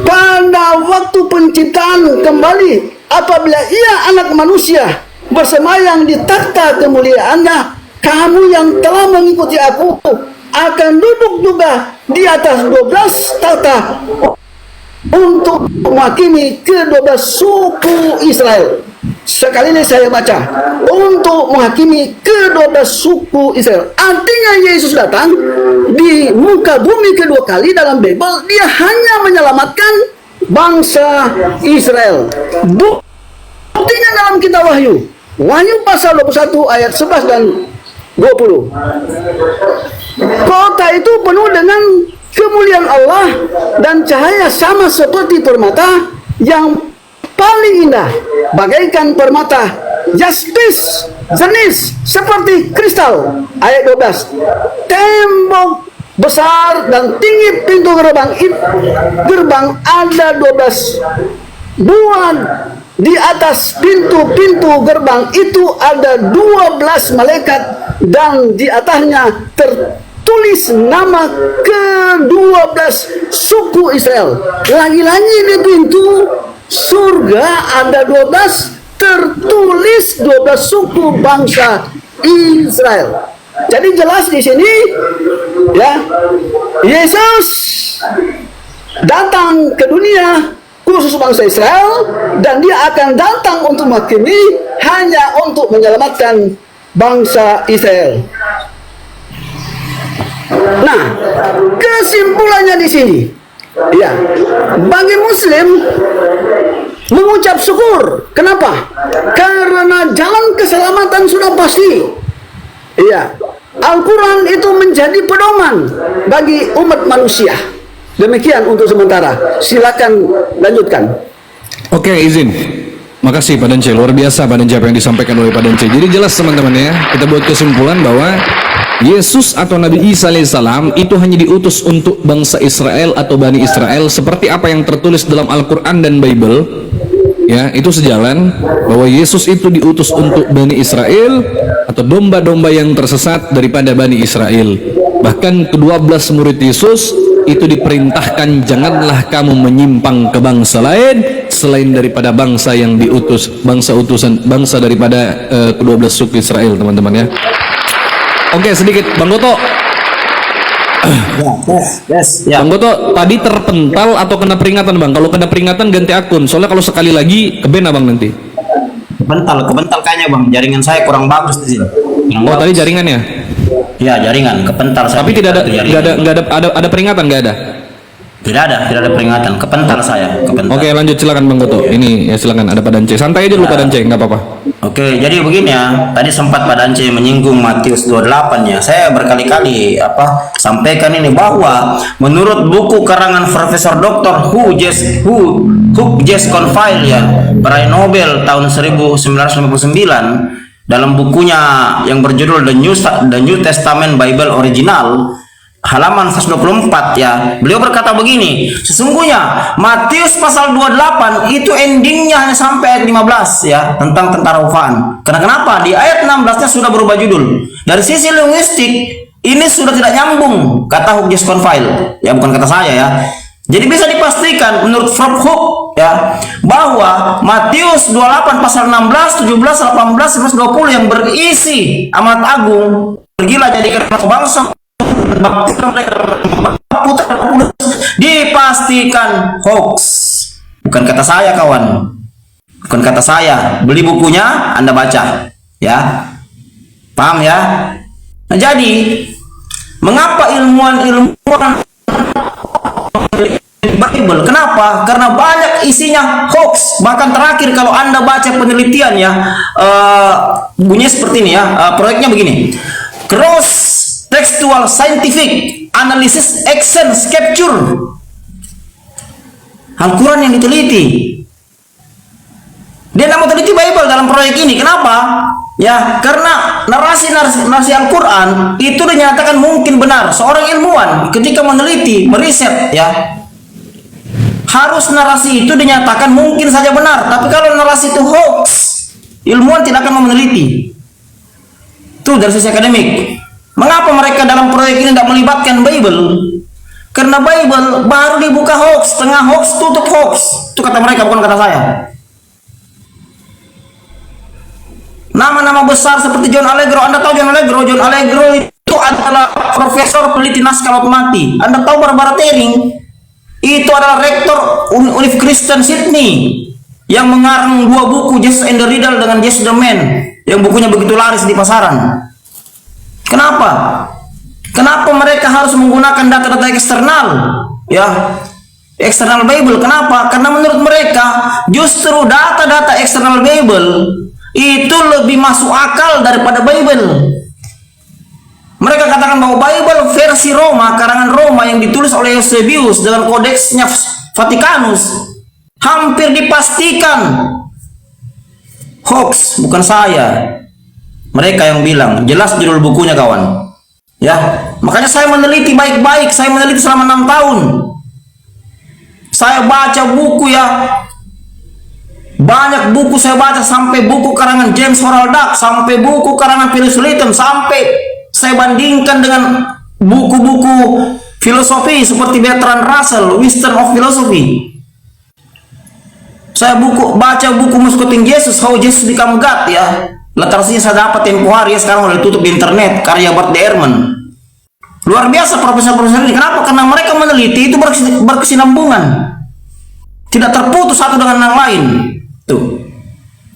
pada waktu penciptaan kembali, apabila ia anak manusia bersemayam di takhta kemuliaannya, kamu yang telah mengikuti aku akan duduk juga di atas 12 takhta untuk menghakimi ke-12 suku Israel. Sekali ini saya baca, untuk menghakimi ke-12 suku Israel. Artinya Yesus datang di muka bumi kedua kali dalam Bible, dia hanya menyelamatkan bangsa Israel. Buktinya dalam kitab Wahyu. Wahyu pasal 21 ayat 11 dan 20. Kota itu penuh dengan kemuliaan Allah dan cahaya sama seperti permata yang paling indah, bagaikan permata jaspis, jenis seperti kristal. Ayat 12. Tembok besar dan tinggi pintu gerbang ada 12 buah. Di atas pintu-pintu gerbang itu ada 12 malaikat dan di atasnya tertulis nama ke-12 suku Israel. Lagi-lagi di pintu surga ada 12, tertulis 12 suku bangsa Israel. Jadi jelas di sini ya, Yesus datang ke dunia khusus bangsa Israel, dan dia akan datang untuk menghakimi hanya untuk menyelamatkan bangsa Israel. Nah, kesimpulannya di sini, ya, bagi Muslim mengucap syukur. Kenapa? Karena jalan keselamatan sudah pasti. Iya, Al-Quran itu menjadi pedoman bagi umat manusia. Demikian untuk sementara. Silakan lanjutkan. Oke, izin. Makasih Pak Dance, luar biasa Pak Dance apa yang disampaikan oleh Pak Dance. Jadi jelas teman-teman ya, kita buat kesimpulan bahwa Yesus atau Nabi Isa alaihissalam itu hanya diutus untuk bangsa Israel atau Bani Israel seperti apa yang tertulis dalam Al-Quran dan Bible. Ya, itu sejalan bahwa Yesus itu diutus untuk Bani Israel atau domba-domba yang tersesat daripada Bani Israel. Bahkan ke-12 murid Yesus itu diperintahkan, janganlah kamu menyimpang ke bangsa lain selain daripada bangsa yang diutus, bangsa daripada ke-12 suku Israel, teman-teman ya. Oke, sedikit Bang Goto. Bang Goto, tadi terpental atau kena peringatan Bang? Kalau kena peringatan ganti akun, soalnya kalau sekali lagi keben Abang nanti. Kebental kayaknya Bang, jaringan saya kurang bagus di sini. Tadi jaringannya? Ya, jaringan kepental saya. Tapi tidak ada peringatan, nggak ada? Tidak ada peringatan, kepental saya. Oke, lanjut silakan Bang Goto. Ini ya silakan, ada Pak Dance. Santai aja dulu Pak Dance, nggak apa-apa. Oke, jadi begini ya. Tadi sempat Pak Dance menyinggung Matius 28 ya. Saya berkali-kali sampaikan ini bahwa menurut buku karangan Profesor Dr. Hugh Jes Confile ya, peraih Nobel tahun 1959, dalam bukunya yang berjudul The New Testament Bible Original, halaman 124 ya, beliau berkata begini, sesungguhnya Matius pasal 28 itu endingnya hanya sampai ayat 15 ya, tentang tentara ufaan. Karena kenapa? Di ayat 16-nya sudah berubah judul. Dari sisi linguistik ini sudah tidak nyambung, kata Hugh Jes Confile ya, bukan kata saya ya. Jadi bisa dipastikan menurut Prof. Hook ya, bahwa Matius 28 pasal 16, 17, 18, 19, 20 yang berisi amanat agung, pergilah jadikan bangsa dipastikan hoax. Bukan kata saya kawan, bukan kata saya. Beli bukunya, Anda baca ya, paham ya. Nah, jadi mengapa ilmuwan Bible? Kenapa? Karena banyak isinya hoax. Bahkan terakhir kalau Anda baca penelitian ya, bunyinya seperti ini ya, proyeknya begini, Cross Textual Scientific Analysis Action Capture, Al-Quran yang diteliti. Dia tidak mau teliti Bible dalam proyek ini. Kenapa? Ya, karena narasi Al-Quran itu dinyatakan mungkin benar. Seorang ilmuwan ketika meneliti, meriset ya, harus narasi itu dinyatakan mungkin saja benar. Tapi kalau narasi itu hoax, ilmuwan tidak akan mau meneliti. Itu dari sisi akademik. Mengapa mereka dalam proyek ini tidak melibatkan Bible? Karena Bible baru dibuka hoax, tengah hoax, tutup hoax. Itu kata mereka, bukan kata saya. Nama-nama besar seperti John Allegro, Anda tahu John Allegro? John Allegro itu adalah profesor peneliti naskah laut mati. Anda tahu Barbara Tering? Itu adalah rektor Univ Kristen Sydney yang mengarang 2 buku, Jesus and the Riddle dengan Jesus the Man, yang bukunya begitu laris di pasaran. Kenapa? Kenapa mereka harus menggunakan data-data eksternal? Ya, eksternal Bible. Kenapa? Karena menurut mereka justru data-data eksternal Bible itu lebih masuk akal daripada Bible. Mereka katakan bahwa Bible versi Roma, karangan Roma yang ditulis oleh Eusebius dengan kodeksnya Vatikanus, hampir dipastikan hoax, bukan saya. Mereka yang bilang, jelas judul bukunya kawan. Ya, makanya saya meneliti baik-baik, saya meneliti selama 6 tahun. Saya baca buku ya, banyak buku saya baca, sampai buku karangan James Harold Duck, sampai buku karangan Phyllis Lytton, sampai saya bandingkan dengan buku-buku filosofi seperti Bertrand Russell, Wisdom of Philosophy. Saya baca buku Muskuting Jesus, How Jesus Become God ya. Literasinya saya dapat tempo hari ya, sekarang udah ditutup di internet, karya Bart D. Ehrman. Luar biasa profesor-profesor ini. Kenapa? Karena mereka meneliti itu berkesinambungan, tidak terputus satu dengan yang lain. Tuh.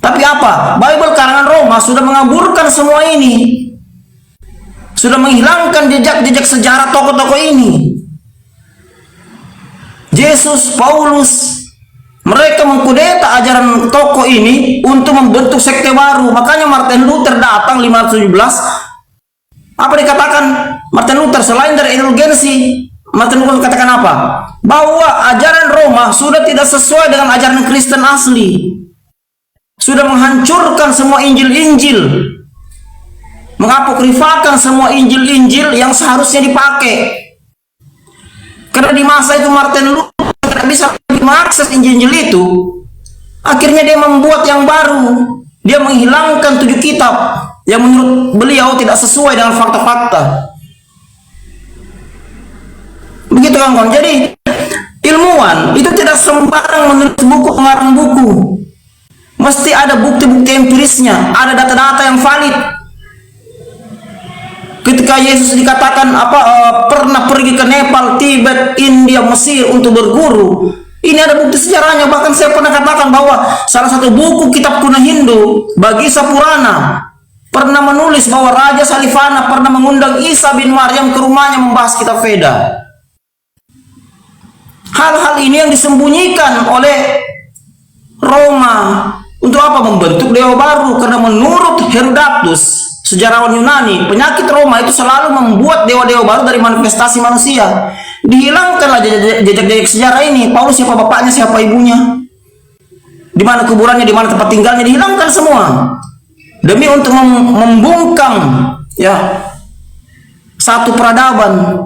Tapi apa? Bible karangan Roma sudah mengaburkan semua ini, sudah menghilangkan jejak-jejak sejarah tokoh-tokoh ini. Yesus, Paulus, mereka mengkudeta ajaran tokoh ini untuk membentuk sekte baru. Makanya Martin Luther datang 517. Apa dikatakan Martin Luther selain dari indulgensi? Martin Luther katakan apa? Bahwa ajaran Roma sudah tidak sesuai dengan ajaran Kristen asli. Sudah menghancurkan semua Injil-Injil, mengapokrifakan semua Injil-Injil yang seharusnya dipakai. Karena di masa itu Martin Luther tidak bisa mengakses Injil-Injil itu. Akhirnya dia membuat yang baru. Dia menghilangkan 7 kitab yang menurut beliau tidak sesuai dengan fakta-fakta. Begitu kan kawan. Jadi ilmuwan itu tidak sembarang menulis buku, mengarang buku. Mesti ada bukti-bukti empirisnya, ada data-data yang valid. Ketika Yesus dikatakan pernah pergi ke Nepal, Tibet, India, Mesir untuk berguru, ini ada bukti sejarahnya. Bahkan saya pernah katakan bahwa salah satu buku kitab kuno Hindu, Bagisa Purana, pernah menulis bahwa Raja Salivana pernah mengundang Isa bin Maryam ke rumahnya membahas kitab Veda. Hal-hal ini yang disembunyikan oleh Roma. Untuk apa? Membentuk dewa baru. Karena menurut Herodotus, sejarawan Yunani, penyakit Roma itu selalu membuat dewa-dewa baru dari manifestasi manusia. Dihilangkanlah jejak-jejak sejarah ini. Paulus siapa bapaknya, siapa ibunya, di mana kuburannya, di mana tempat tinggalnya, dihilangkan semua demi untuk membungkam ya satu peradaban.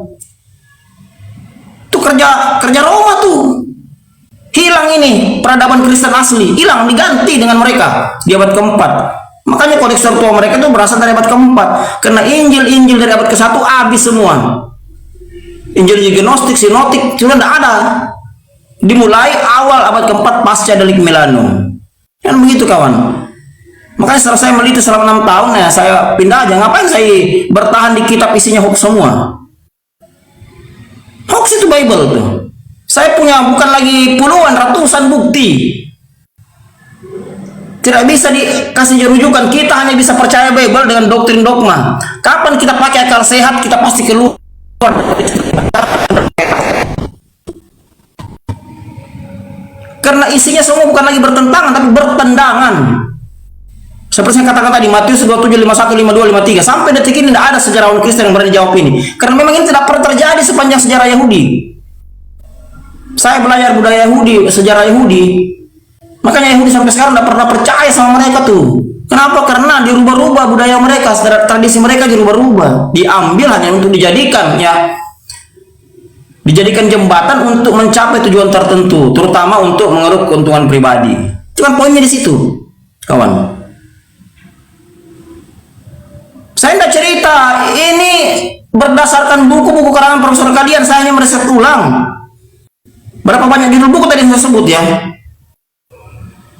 Itu kerja Roma tuh. Hilang ini peradaban Kristen asli, hilang, diganti dengan mereka di abad ke-4. Makanya kodeks tertua mereka itu berasal dari abad ke-4. Karena Injil-Injil dari abad ke-1 habis semua. Injil Gnostik, Sinoptik sudah tidak ada. Dimulai awal abad ke-4 pasca Delik Milano. Kan begitu kawan. Makanya setelah saya meliti selama 6 tahun ya, saya pindah aja. Ngapain saya bertahan di kitab isinya hoax semua? Hoax itu Bible tuh. Saya punya bukan lagi puluhan, ratusan bukti. Tidak bisa dikasih rujukan. Kita hanya bisa percaya Bible dengan doktrin dogma. Kapan kita pakai akal sehat, kita pasti keluar. Karena isinya semua bukan lagi bertentangan, tapi bertendangan. Seperti saya katakan tadi, Matius 27, 51, 52, 53. Sampai detik ini tidak ada sejarawan Kristen yang berani jawab ini. Karena memang ini tidak pernah terjadi sepanjang sejarah Yahudi. Saya belajar budaya Yahudi, sejarah Yahudi. Makanya Yahudi sampai sekarang tidak pernah percaya sama mereka tuh. Kenapa? Karena dirubah-rubah budaya mereka, tradisi mereka dirubah-rubah. Diambil hanya untuk dijadikan jembatan untuk mencapai tujuan tertentu, terutama untuk mengeruk keuntungan pribadi. Cuman poinnya di situ, kawan. Saya tidak cerita ini berdasarkan buku-buku karangan profesor kalian. Saya hanya meriset ulang. Berapa banyak judul buku tadi saya sebut ya.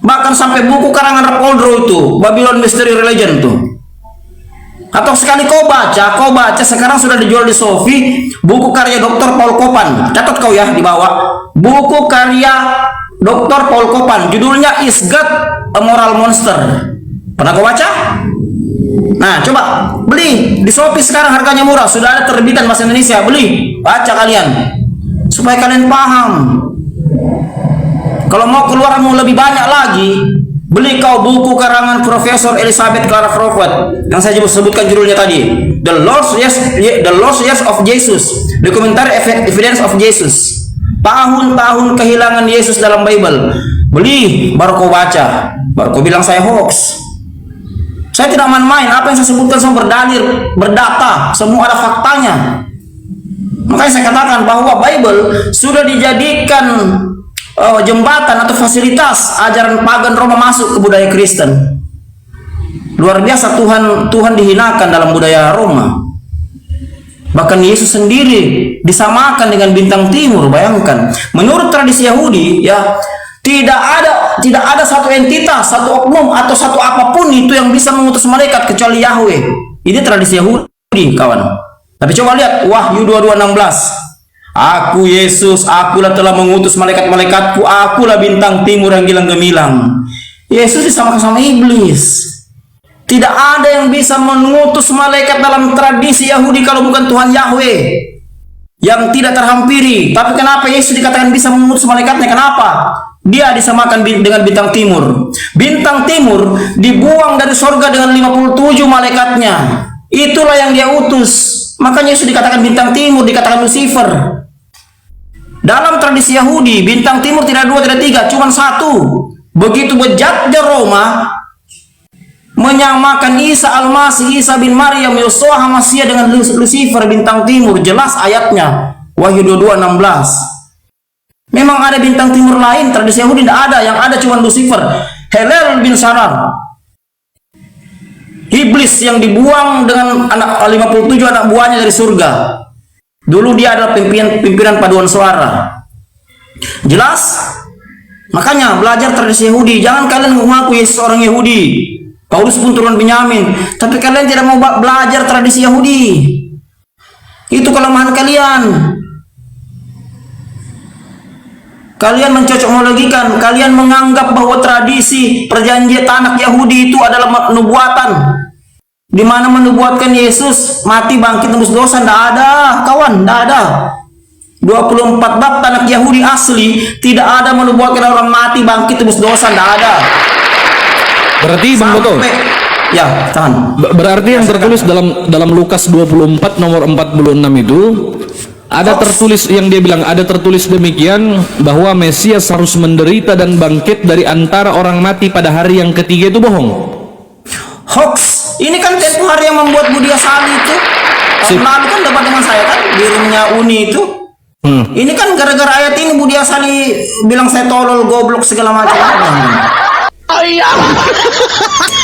Bahkan sampai buku karangan Rapoldo itu, Babylon Mystery Religion tuh. Atau sekali kau baca sekarang sudah dijual di Shopee buku karya Dr. Paul Kopan. Catat kau ya di bawah. Buku karya Dr. Paul Kopan, judulnya Is God a Moral Monster. Pernah kau baca? Nah, coba beli di Shopee sekarang, harganya murah, sudah ada terbitan bahasa Indonesia. Beli, baca kalian supaya kalian paham. Kalau mau keluarmu lebih banyak lagi, beli kau buku karangan Profesor Elizabeth Clara Crawford yang saya sebutkan judulnya tadi, The Lost Years of Jesus, Documentary Evidence of Jesus. Tahun-tahun kehilangan Yesus dalam Bible. Beli, baru kau baca, baru kau bilang saya hoax. Saya tidak main-main, apa yang saya sebutkan semua berdalil, berdata, semua ada faktanya. Makanya saya katakan bahwa Bible sudah dijadikan jembatan atau fasilitas ajaran pagan Roma masuk ke budaya Kristen. Luar biasa, Tuhan dihinakan dalam budaya Roma. Bahkan Yesus sendiri disamakan dengan bintang timur. Bayangkan, menurut tradisi Yahudi ya, tidak ada satu entitas, satu oknum atau satu apapun itu yang bisa mengutus malaikat kecuali Yahweh. Ini tradisi Yahudi, kawan. Tapi coba lihat Wahyu 22:16. Aku Yesus, akulah telah mengutus malaikat-malaikatku, akulah bintang timur yang gilang gemilang. Yesus disamakan sama iblis. Tidak ada yang bisa mengutus malaikat dalam tradisi Yahudi kalau bukan Tuhan Yahweh yang tidak terhampiri. Tapi kenapa Yesus dikatakan bisa mengutus malaikatnya? Kenapa? Dia disamakan dengan bintang timur. Bintang timur dibuang dari sorga dengan 57 malaikatnya. Itulah yang dia utus. Makanya Yesus dikatakan bintang timur, dikatakan Lucifer. Dalam tradisi Yahudi, bintang timur tidak dua, tidak tiga, cuma satu. Begitu bejatnya Roma menyamakan Isa Al-Masih, Isa bin Maryam, Yosua Hamasiyah dengan Lucifer, bintang timur. Jelas ayatnya, Wahyu 22:16. Memang ada bintang timur lain, tradisi Yahudi tidak ada. Yang ada cuma Lucifer, Helel bin Sharar, iblis yang dibuang dengan 57 anak buahnya dari surga. Dulu dia adalah pimpinan paduan suara. Jelas? Makanya belajar tradisi Yahudi. Jangan kalian mengaku Yesus orang Yahudi, Paulus pun turun Benyamin, tapi kalian tidak mau belajar tradisi Yahudi. Itu kelemahan kalian. Kalian mencocokologikan, kalian menganggap bahwa tradisi perjanjian Tanakh Yahudi itu adalah nubuatan, di mana menubuatkan Yesus mati bangkit tembus dosa. Tidak ada, kawan, tidak ada. 24 bab Tanakh Yahudi asli tidak ada menubuatkan orang mati bangkit tembus dosa, tidak ada. Berarti Bang Boto, ya, tahan. Berarti yang tertulis dalam Lukas 24 nomor 46 itu ada tertulis, yang dia bilang ada tertulis demikian bahwa Mesias harus menderita dan bangkit dari antara orang mati pada hari yang ketiga, itu bohong? Hoax. Ini kan tempo hari yang membuat Budia Sali itu. Tahun lalu kan dapat dengan saya kan di rumahnya Uni itu. Ini kan gara-gara ayat ini Budia Sali bilang saya tolol, goblok, segala macam.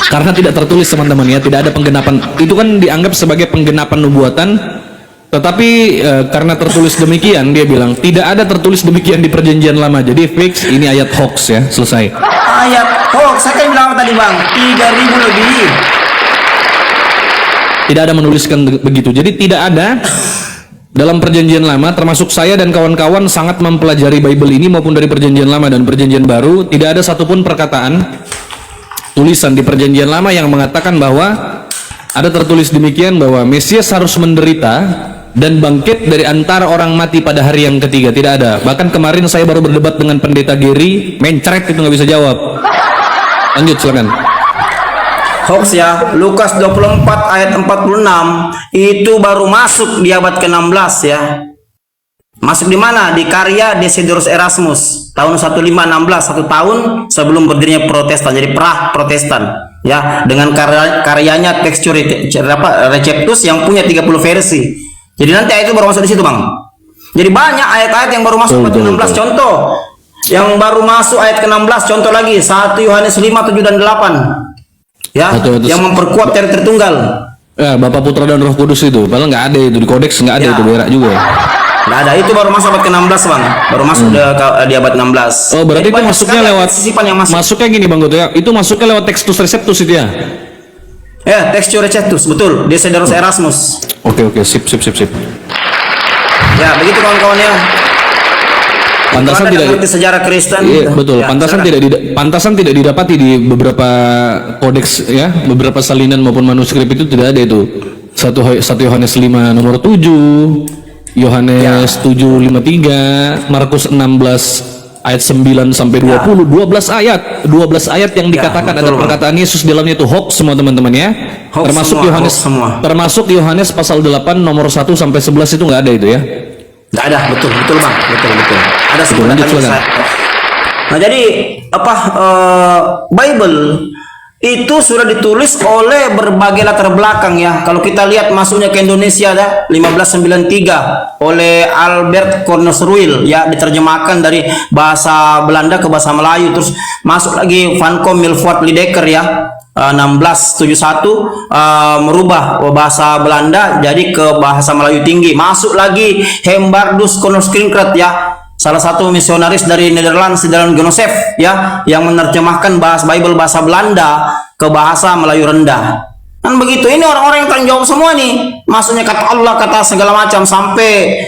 Karena tidak tertulis, teman-teman ya, tidak ada penggenapan. Itu kan dianggap sebagai penggenapan nubuatan. Tetapi karena tertulis demikian, dia bilang tidak ada tertulis demikian di perjanjian lama. Jadi fix, ini ayat hoax ya, selesai. Ayat hoax, saya kan bilang tadi Bang, 3.000 lebih. Tidak ada menuliskan begitu. Jadi tidak ada dalam perjanjian lama, termasuk saya dan kawan-kawan sangat mempelajari Bible ini maupun dari perjanjian lama dan perjanjian baru, tidak ada satupun perkataan tulisan di perjanjian lama yang mengatakan bahwa ada tertulis demikian bahwa Mesias harus menderita dan bangkit dari antara orang mati pada hari yang ketiga. Tidak ada. Bahkan kemarin saya baru berdebat dengan pendeta Geri, mencret itu nggak bisa jawab. Lanjut silakan. Hoax ya. Lukas 24 ayat 46 itu baru masuk di abad ke-16 ya. Masuk di mana? Di karya Desiderius Erasmus tahun 1516, 1 tahun sebelum berdirinya Protestan. Jadi prah Protestan ya, dengan karyanya Textus Receptus yang punya 30 versi. Jadi nanti ayat itu baru masuk di situ, Bang. Jadi banyak ayat-ayat yang baru masuk 16. Contoh yang baru masuk ayat ke-16, contoh lagi 1 Yohanes 5, 7 dan 8. Ya, yang memperkuat teori Tritunggal. Ya, Bapa, Putra dan Roh Kudus itu. Padahal nggak ada itu di kodeks, nggak ada itu, berak juga. Nggak ada, itu baru masuk abad ke-16, Bang. Baru masuk di abad 16. Oh, berarti itu masuknya lewat yang masuk. Masuknya gini, Bang Goto ya. Itu masuknya lewat Textus Receptus itu ya. Ya, Texture Cetus, betul. Desiderius Erasmus. Oke, sip. Ya, begitu kawan-kawan ya. Pantasan Kalau Anda tidak mengerti sejarah Kristen. Iya, gitu. betul. Ya, Pantasan tidak didapati di beberapa kodeks ya, beberapa salinan maupun manuskrip itu tidak ada itu. 1 Yohanes 5 nomor 7, Yohanes 7:53, Markus 16 ayat 9 sampai 20, 12 ayat yang dikatakan ada perkataan Yesus di dalamnya itu hoax semua teman-teman ya. Hoax Termasuk Yohanes pasal 8 nomor 1 sampai 11 itu nggak ada itu ya. Nggak ada, betul Bang, betul. Ada sebenarnya. Nah jadi Bible itu sudah ditulis oleh berbagai latar belakang ya. Kalau kita lihat masuknya ke Indonesia ada 1593 oleh Albert Cornelius Ruil ya, diterjemahkan dari bahasa Belanda ke bahasa Melayu. Terus masuk lagi Van Kom Milvoort Lydekker ya, 1671 merubah bahasa Belanda jadi ke bahasa Melayu tinggi. Masuk lagi Hembardus Cornelius Krinkret ya, salah satu misionaris dari Netherlands di dalam Genosef ya, yang menerjemahkan Bible bahasa Belanda ke bahasa Melayu rendah. Kan begitu. Ini orang-orang yang tanggung jawab semua nih. Maksudnya kata Allah, kata segala macam sampai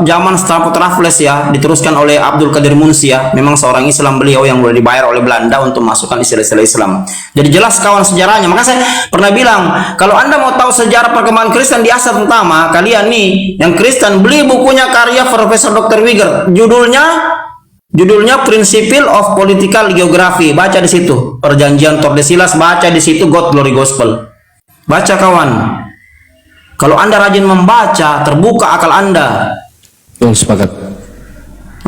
zaman Stratford Raffles ya, diteruskan oleh Abdul Qadir Munsi ya. Memang seorang Islam beliau yang boleh dibayar oleh Belanda untuk masukkan istilah-istilah Islam. Jadi jelas kawan sejarahnya. Maka saya pernah bilang, kalau Anda mau tahu sejarah perkembangan Kristen di Asia terutama, kalian nih yang Kristen, beli bukunya karya Profesor Dr. Wiger. Judulnya Principle of Political Geography. Baca di situ. Perjanjian Tordesillas, baca di situ God Glory Gospel. Baca kawan. Kalau Anda rajin membaca, terbuka akal Anda. Sepakat.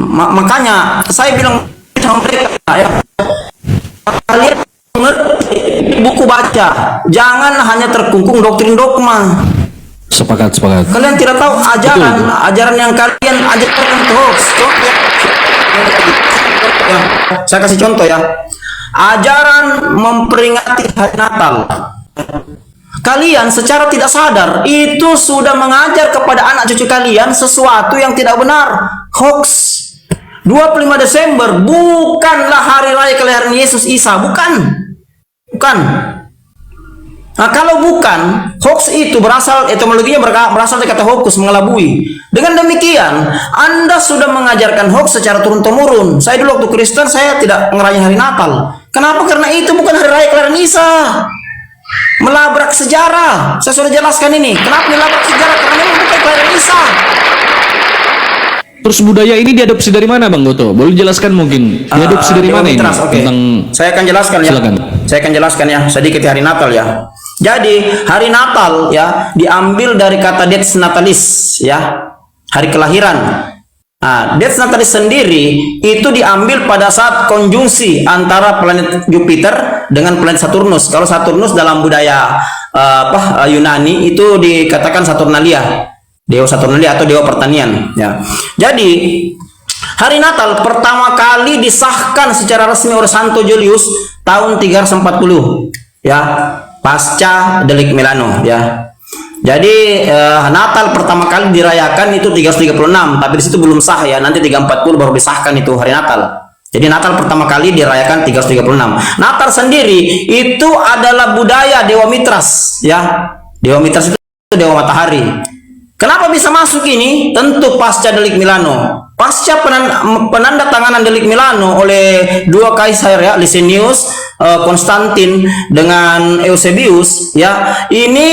Makanya saya bilang sama mereka ya, kalian mengerti buku baca, jangan hanya terkungkung doktrin dogma. Sepakat. Kalian tidak tahu ajaran yang kalian ajarkan itu hoax. Saya kasih contoh ya. Ajaran memperingati hari Natal. Kalian secara tidak sadar itu sudah mengajar kepada anak cucu kalian sesuatu yang tidak benar, hoax. 25 Desember bukanlah hari raya kelahiran Yesus Isa, bukan. Nah, kalau bukan, hoax itu berasal, etimologinya berasal dari kata hokus, mengelabui. Dengan demikian, Anda sudah mengajarkan hoax secara turun-temurun. Saya dulu waktu Kristen, saya tidak ngerayain hari Natal. Kenapa? Karena itu bukan hari raya kelahiran Isa. Melabrak sejarah. Saya sudah jelaskan ini. Kenapa melabrak sejarah? Karena ini bukan kelahiran Isa. Terus budaya ini diadopsi dari mana Bang Goto? Boleh jelaskan mungkin? Diadopsi dari mana ini? Tentang... Saya akan jelaskan ya. Silakan. Saya akan jelaskan ya sedikit hari Natal ya. Jadi hari Natal ya diambil dari kata Dies Natalis ya, hari kelahiran. Nah, Dies Natalis sendiri itu diambil pada saat konjungsi antara planet Jupiter dengan planet Saturnus. Kalau Saturnus dalam budaya Yunani itu dikatakan Saturnalia, dewa Saturnalia atau dewa pertanian ya. Jadi hari Natal pertama kali disahkan secara resmi oleh Santo Julius tahun 340 ya, pasca Delik Milano ya. Jadi Natal pertama kali dirayakan itu 336, tapi di situ belum sah ya. Nanti 340 baru disahkan itu hari Natal. Jadi Natal pertama kali dirayakan 336. Natal sendiri itu adalah budaya Dewa Mitras ya. Dewa Mitras itu dewa matahari. Kenapa bisa masuk ini? Tentu pasca Delik Milano. Pasca penandatanganan Delik Milano oleh dua kaisar ya, Licinius, Konstantin dengan Eusebius ya. Ini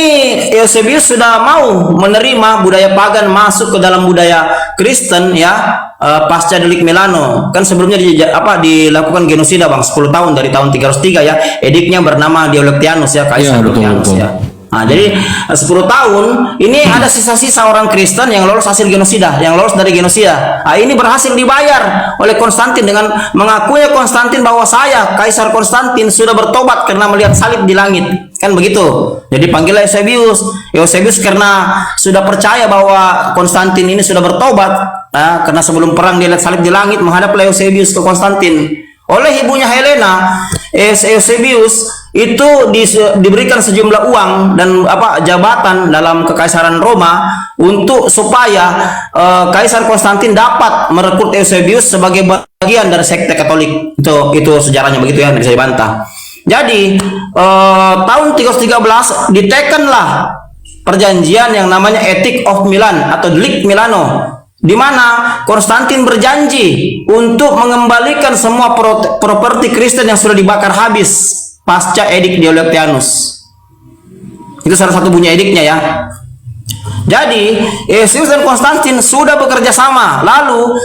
Eusebius sudah mau menerima budaya pagan masuk ke dalam budaya Kristen ya, pasca Delik Milano. Kan sebelumnya dilakukan genosida Bang, 10 tahun dari tahun 303 ya. Ediknya bernama Diocletianus ya, kaisar Diocletianus ya. Nah, jadi 10 tahun ini ada sisa-sisa orang Kristen yang lolos hasil genosida, yang lolos dari genosida. Nah, ini berhasil dibayar oleh Konstantin dengan mengakuinya Konstantin bahwa saya, Kaisar Konstantin, sudah bertobat karena melihat salib di langit. Kan begitu. Jadi panggillah Eusebius. Eusebius karena sudah percaya bahwa Konstantin ini sudah bertobat. Nah, karena sebelum perang dia lihat salib di langit, menghadaplah Eusebius ke Konstantin. Oleh ibunya Helena, Eusebius itu diberikan sejumlah uang dan jabatan dalam kekaisaran Roma untuk supaya Kaisar Konstantin dapat merekrut Eusebius sebagai bagian dari sekte Katolik. Itu sejarahnya begitu ya, bisa dibantah. Jadi tahun 313 ditekenlah perjanjian yang namanya Edict of Milan atau League Milano, di mana Konstantin berjanji untuk mengembalikan semua properti Kristen yang sudah dibakar habis pasca edik Diocletianus. Itu salah satu bunyi ediknya ya. Jadi Eusebius dan Konstantin sudah bekerja sama. Lalu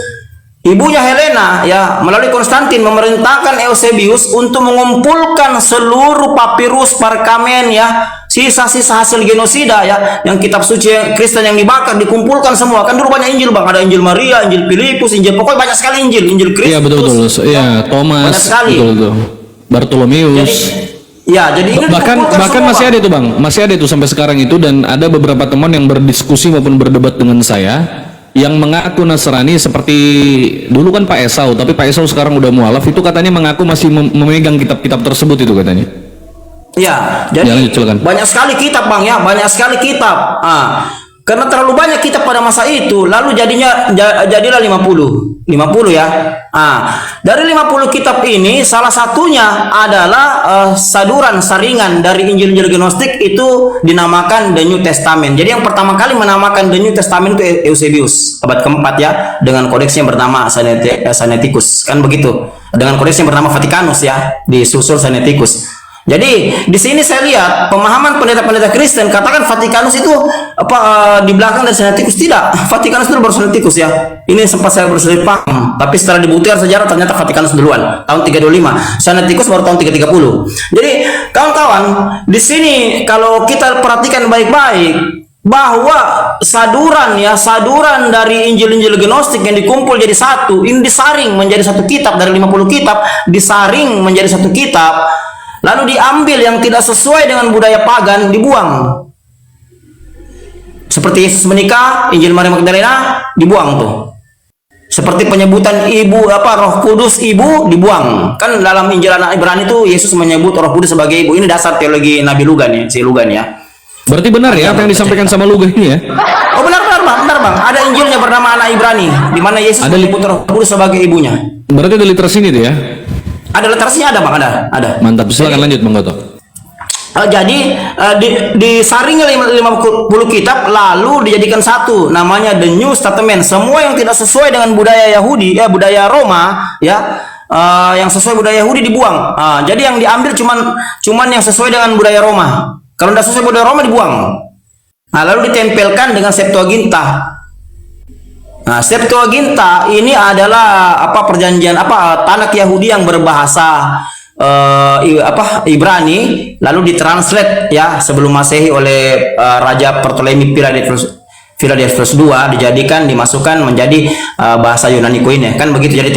ibunya Helena ya melalui Konstantin memerintahkan Eusebius untuk mengumpulkan seluruh papirus, parkamen ya, sisa-sisa hasil genosida ya, yang kitab suci Kristen yang dibakar dikumpulkan semua. Kan dulu banyak Injil Bang, ada Injil Maria, Injil Filipus, Injil, pokoknya banyak sekali Injil Kristus. Iya betul. Iya, Thomas. Banyak sekali. Betul. Bartolomeus. Jadi ini bahkan semua, masih ada itu Bang, masih ada itu sampai sekarang itu, dan ada beberapa teman yang berdiskusi maupun berdebat dengan saya yang mengaku Nasrani seperti dulu kan Pak Esau, tapi Pak Esau sekarang udah mualaf, itu katanya mengaku masih memegang kitab-kitab tersebut itu katanya. Ya, jadi banyak sekali kitab Bang ya, banyak sekali kitab. Karena terlalu banyak kitab pada masa itu, lalu jadilah 50 ya. Dari 50 kitab ini salah satunya adalah saringan dari Injil-Injil Gnostik, itu dinamakan The New Testament. Jadi yang pertama kali menamakan The New Testament itu Eusebius, abad keempat ya, dengan kodeks yang bernama Sinaiticus, kan begitu. Dengan kodeks yang bernama Vaticanus ya, disusul Sinaiticus. Jadi di sini saya lihat pemahaman pendeta-pendeta Kristen katakan Vatikanus itu di belakang dari Sinaiticus. Tidak, Vatikanus itu baru Sinaiticus ya. Ini sempat saya berselisih paham, tapi setelah dibuktikan sejarah ternyata Vatikanus duluan tahun 325, Sinaiticus baru tahun 330. Jadi kawan-kawan, di sini kalau kita perhatikan baik-baik bahwa saduran dari Injil-Injil Gnostik yang dikumpul jadi satu, ini disaring menjadi satu kitab, dari 50 kitab disaring menjadi satu kitab. Lalu diambil yang tidak sesuai dengan budaya pagan, dibuang. Seperti Yesus menikah, Injil Maria Magdalena dibuang tuh. Seperti penyebutan Roh Kudus ibu dibuang. Kan dalam Injil anak Ibrani itu Yesus menyebut Roh Kudus sebagai ibu. Ini dasar teologi Nabi Lugan ya, si Lugan ya. Berarti benar ya apa yang disampaikan sama Lugan ini ya? Oh benar Bang. Ada Injilnya bernama anak Ibrani, di mana Yesus menyebut Roh Kudus sebagai ibunya. Berarti ada literasi ini tuh ya? Ada literasinya, ada Bang, ada. Mantap, silakan lanjut Bang Goto. Jadi disaring 50 kitab lalu dijadikan satu, namanya The New Testament. Semua yang tidak sesuai dengan budaya Yahudi ya, budaya Roma ya, yang sesuai budaya Yahudi dibuang. Jadi yang diambil cuman yang sesuai dengan budaya Roma. Kalau tidak sesuai budaya Roma dibuang. Lalu ditempelkan dengan Septuaginta. Septuaginta ini adalah perjanjian Tanakh Yahudi yang berbahasa Ibrani, lalu ditranslate ya sebelum Masehi oleh Raja Ptolemy Philadelphus II, dimasukkan menjadi bahasa Yunani Koine, kan begitu. Jadi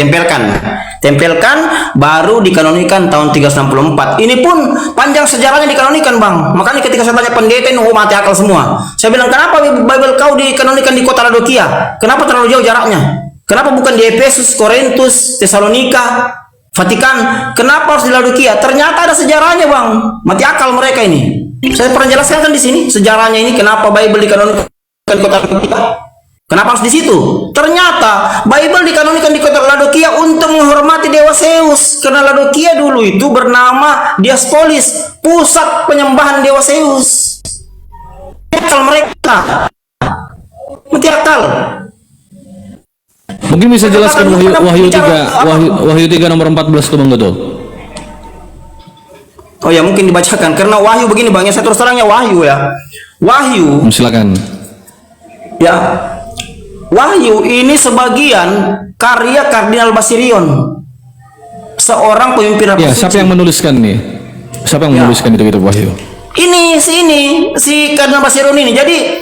tempelkan baru dikanonikan tahun 364. Ini pun panjang sejarahnya dikanonikan Bang. Makanya ketika saya tanya pendeta ini mati akal semua. Saya bilang, kenapa Bible kau dikanonikan di kota Laodikia? Kenapa terlalu jauh jaraknya? Kenapa bukan di Efesus, Korintus, Tesalonika, Vatikan? Kenapa harus di Laodikia? Ternyata ada sejarahnya Bang. Mati akal mereka ini. Saya pernah jelaskan kan di sini sejarahnya ini, kenapa Bible dikanonikan di kota Laodikia. Kenapa harus di situ? Ternyata Bible dikanonikan di kota Laodikia untuk menghormati dewa Zeus. Karena Laodikia dulu itu bernama Diaspolis, pusat penyembahan dewa Zeus. Akal mereka. Mati akal. Mungkin bisa jelaskan Wahyu 3 nomor 14 tuh Bang Goto. Oh ya, mungkin dibacakan karena Wahyu begini Bang, ya saya terus terangnya Wahyu ya. Wahyu. Silakan. Ya. Wahyu ini sebagian karya Kardinal Basirion, seorang pemimpin ya, siapa yang menuliskan nih? Siapa yang menuliskan itu kitab Wahyu? Ini si Kardinal Basirion ini. Jadi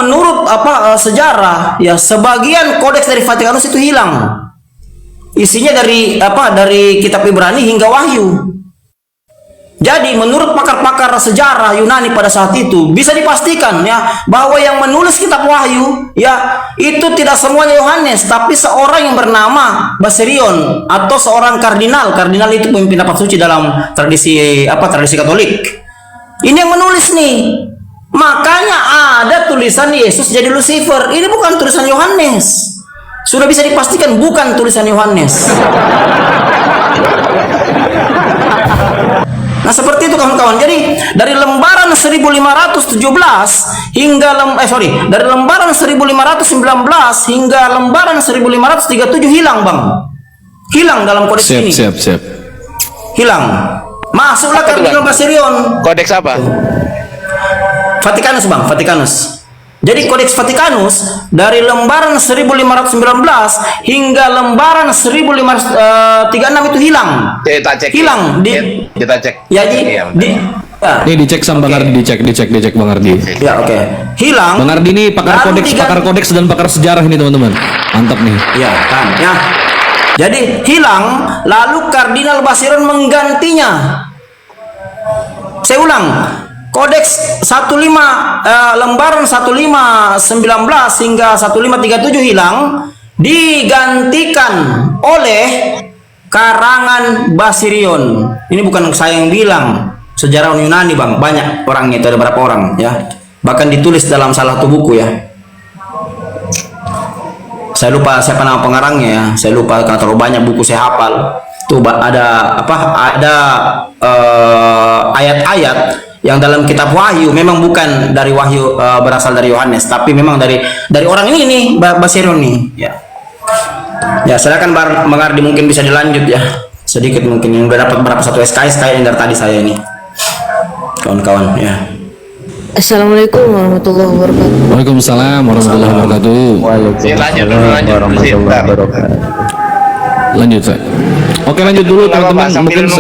menurut sejarah ya, sebagian kodeks dari Vatikanus itu hilang. Isinya dari kitab Ibrani hingga Wahyu. Jadi menurut pakar-pakar sejarah Yunani pada saat itu bisa dipastikan ya bahwa yang menulis kitab Wahyu ya itu tidak semuanya Yohanes, tapi seorang yang bernama Basirion atau seorang kardinal. Kardinal itu pemimpin rapat suci dalam tradisi Katolik. Ini yang menulis nih. Makanya ada tulisan Yesus jadi Lucifer. Ini bukan tulisan Yohanes. Sudah bisa dipastikan bukan tulisan Yohanes. Nah, seperti itu kawan-kawan. Jadi dari lembaran 1517 hingga dari lembaran 1519 hingga lembaran 1537 hilang, Bang. Hilang dalam kodeks ini. Siap. Hilang. Masuklah Kardinal Basirion. Kodeks apa? Vatikanus, Bang, Vatikanus. Jadi kodeks Vatikanus dari lembaran 1519 hingga lembaran 1536 itu hilang. Kita cek. Hilang kita cek. Ya, Iya, Ini dicek sama Bang Ardi, dicek Bang Ardi. Ya, oke. Hilang. Bang Ardi ini pakar kodeks dan pakar sejarah ini, teman-teman. Mantap nih. Ya, kan. Ya. Jadi hilang, lalu Kardinal Basirion menggantinya. Saya ulang. Kodeks 15 lembaran 1519 hingga 1537 hilang, digantikan oleh karangan Basirion. Ini bukan saya yang bilang, sejarawan Yunani, Bang. Banyak orangnya itu, ada berapa orang ya. Bahkan ditulis dalam salah satu buku ya. Saya lupa siapa nama pengarangnya ya. Saya lupa karena terlalu banyak buku saya hafal. Tuh ada ayat-ayat yang dalam kitab Wahyu, memang bukan dari Wahyu, berasal dari Yohanes, tapi memang dari orang ini nih, Basirion nih ya. Ya, silakan Bang Ardi, mungkin bisa dilanjut ya. Sedikit mungkin yang udah dapat berapa satu SKS kayak yang dari tadi saya ini. Kawan-kawan ya. Assalamualaikum warahmatullahi wabarakatuh. Waalaikumsalam warahmatullahi wabarakatuh. Lanjut, Pak. Oke, lanjut dulu teman-teman. Mungkin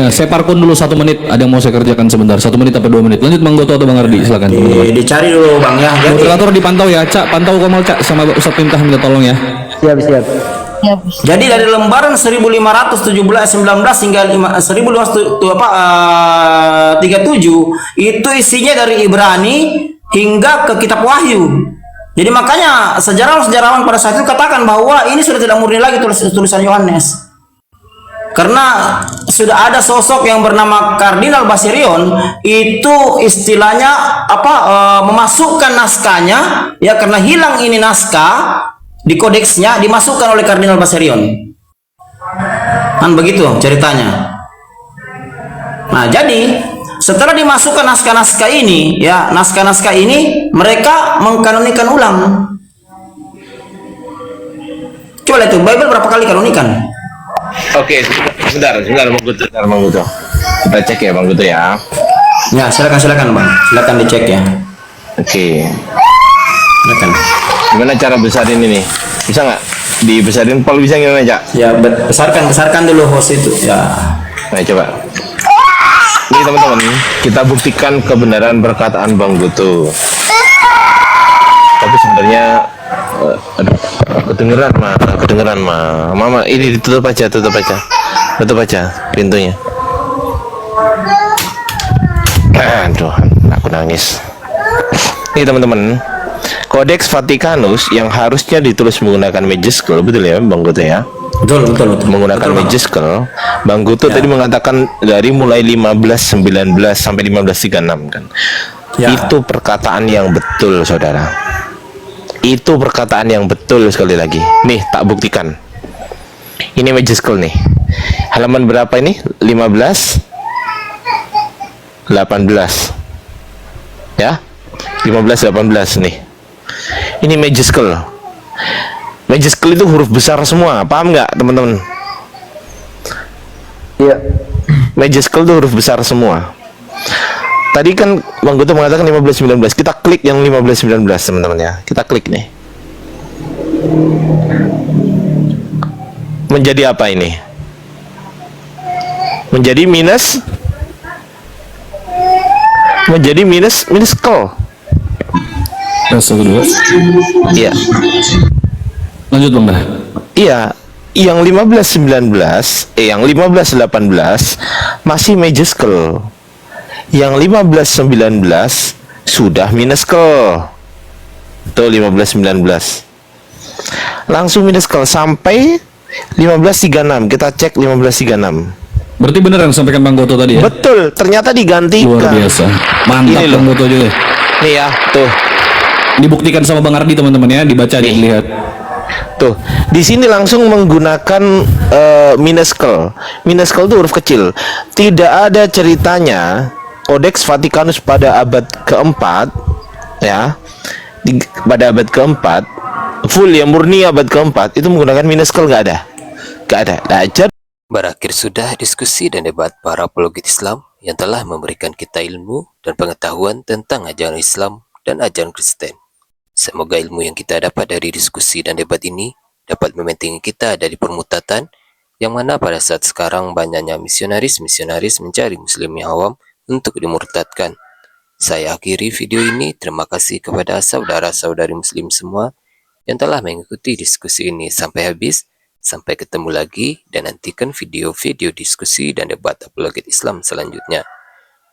saya parkun dulu 1 menit. Ada yang mau saya kerjakan sebentar. 1 menit atau 2 menit. Lanjut Bang Goto atau Bang Ardi, silakan teman-teman. Dicari dulu Bang ya. Moderator dipantau ya, Cak. Pantau Komal, Cak, sama Ustaz Pintah, minta tolong ya. Siap. Jadi dari lembaran 1517-19 hingga 1537 itu isinya dari Ibrani hingga ke kitab Wahyu. Jadi makanya sejarawan-sejarawan pada saat itu katakan bahwa ini sudah tidak murni lagi tulisan Yohanes. Karena sudah ada sosok yang bernama Kardinal Basirion, itu istilahnya memasukkan naskahnya ya, karena hilang ini naskah di kodeksnya, dimasukkan oleh Kardinal Basirion. Kan begitu ceritanya. Nah, jadi setelah dimasukkan naskah-naskah ini, ya, naskah-naskah ini mereka mengkanonikan ulang. Coba lihat tuh, Bible berapa kali kanonikan? Oke, sebentar Bang Guto. Kita cek ya Bang Guto ya. Ya, silakan Bang. Silakan dicek ya. Oke. Silakan. Gimana cara besarin ini? Bisa nggak dibesarin? Pol bisa gimana, Cak? Ya, besarkan dulu host itu. Ya. Nah, coba. Ini teman-teman, kita buktikan kebenaran perkataan Bang Guto. Tapi sebenarnya kedengeran mah. Mama, ini tutup aja pintunya. Aduh, aku nangis. Ini teman-teman, Kodeks Vatikanus yang harusnya ditulis menggunakan majeskel, betul ya Bang Guto ya? Betul. Menggunakan majeskel. Bang Guto tadi mengatakan dari mulai 1519 sampai 1536 kan. Ya. Itu perkataan yang betul, saudara. Itu perkataan yang betul sekali lagi. Nih, tak buktikan. Ini majeskel nih. Halaman berapa ini? 15 18. Ya. 15 18 nih. Ini majeskel. Majeskel itu huruf besar semua. Paham nggak, teman-teman? Iya. Majeskel itu huruf besar semua. Tadi kan Bang Guto mengatakan 1519. Kita klik yang 1519, teman-teman ya. Kita klik nih. Menjadi apa ini? Menjadi minus minuskel. Satu dua. Iya. Lanjut Bang dah. Iya, yang 1519, yang 1518 masih majeskel. Yang 1519 sudah minuskel. Tuh 1519. Langsung minuskel sampai 1536. Kita cek 1536. Berarti benar yang sampaikan Bang Goto tadi ya? Betul, ternyata digantikan. Luar biasa. Mantap Bang Goto juga. Nih ya, tuh. Dibuktikan sama Bang Ardi teman-teman ya, dibaca dilihat. Tuh, di sini langsung menggunakan minuskel. Minuskel itu huruf kecil. Tidak ada ceritanya Codex Vaticanus pada abad keempat, ya, pada abad keempat, full ya, murni abad keempat itu menggunakan minuskel, nggak ada. Berakhir sudah diskusi dan debat para apologet Islam yang telah memberikan kita ilmu dan pengetahuan tentang ajaran Islam dan ajaran Kristen. Semoga ilmu yang kita dapat dari diskusi dan debat ini dapat membentengi kita dari permutatan yang mana pada saat sekarang banyaknya misionaris-misionaris mencari muslim yang awam untuk dimurtadkan. Saya akhiri video ini. Terima kasih kepada saudara-saudari muslim semua yang telah mengikuti diskusi ini sampai habis. Sampai ketemu lagi dan nantikan video-video diskusi dan debat apologet Islam selanjutnya.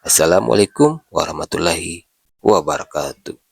Assalamualaikum warahmatullahi wabarakatuh.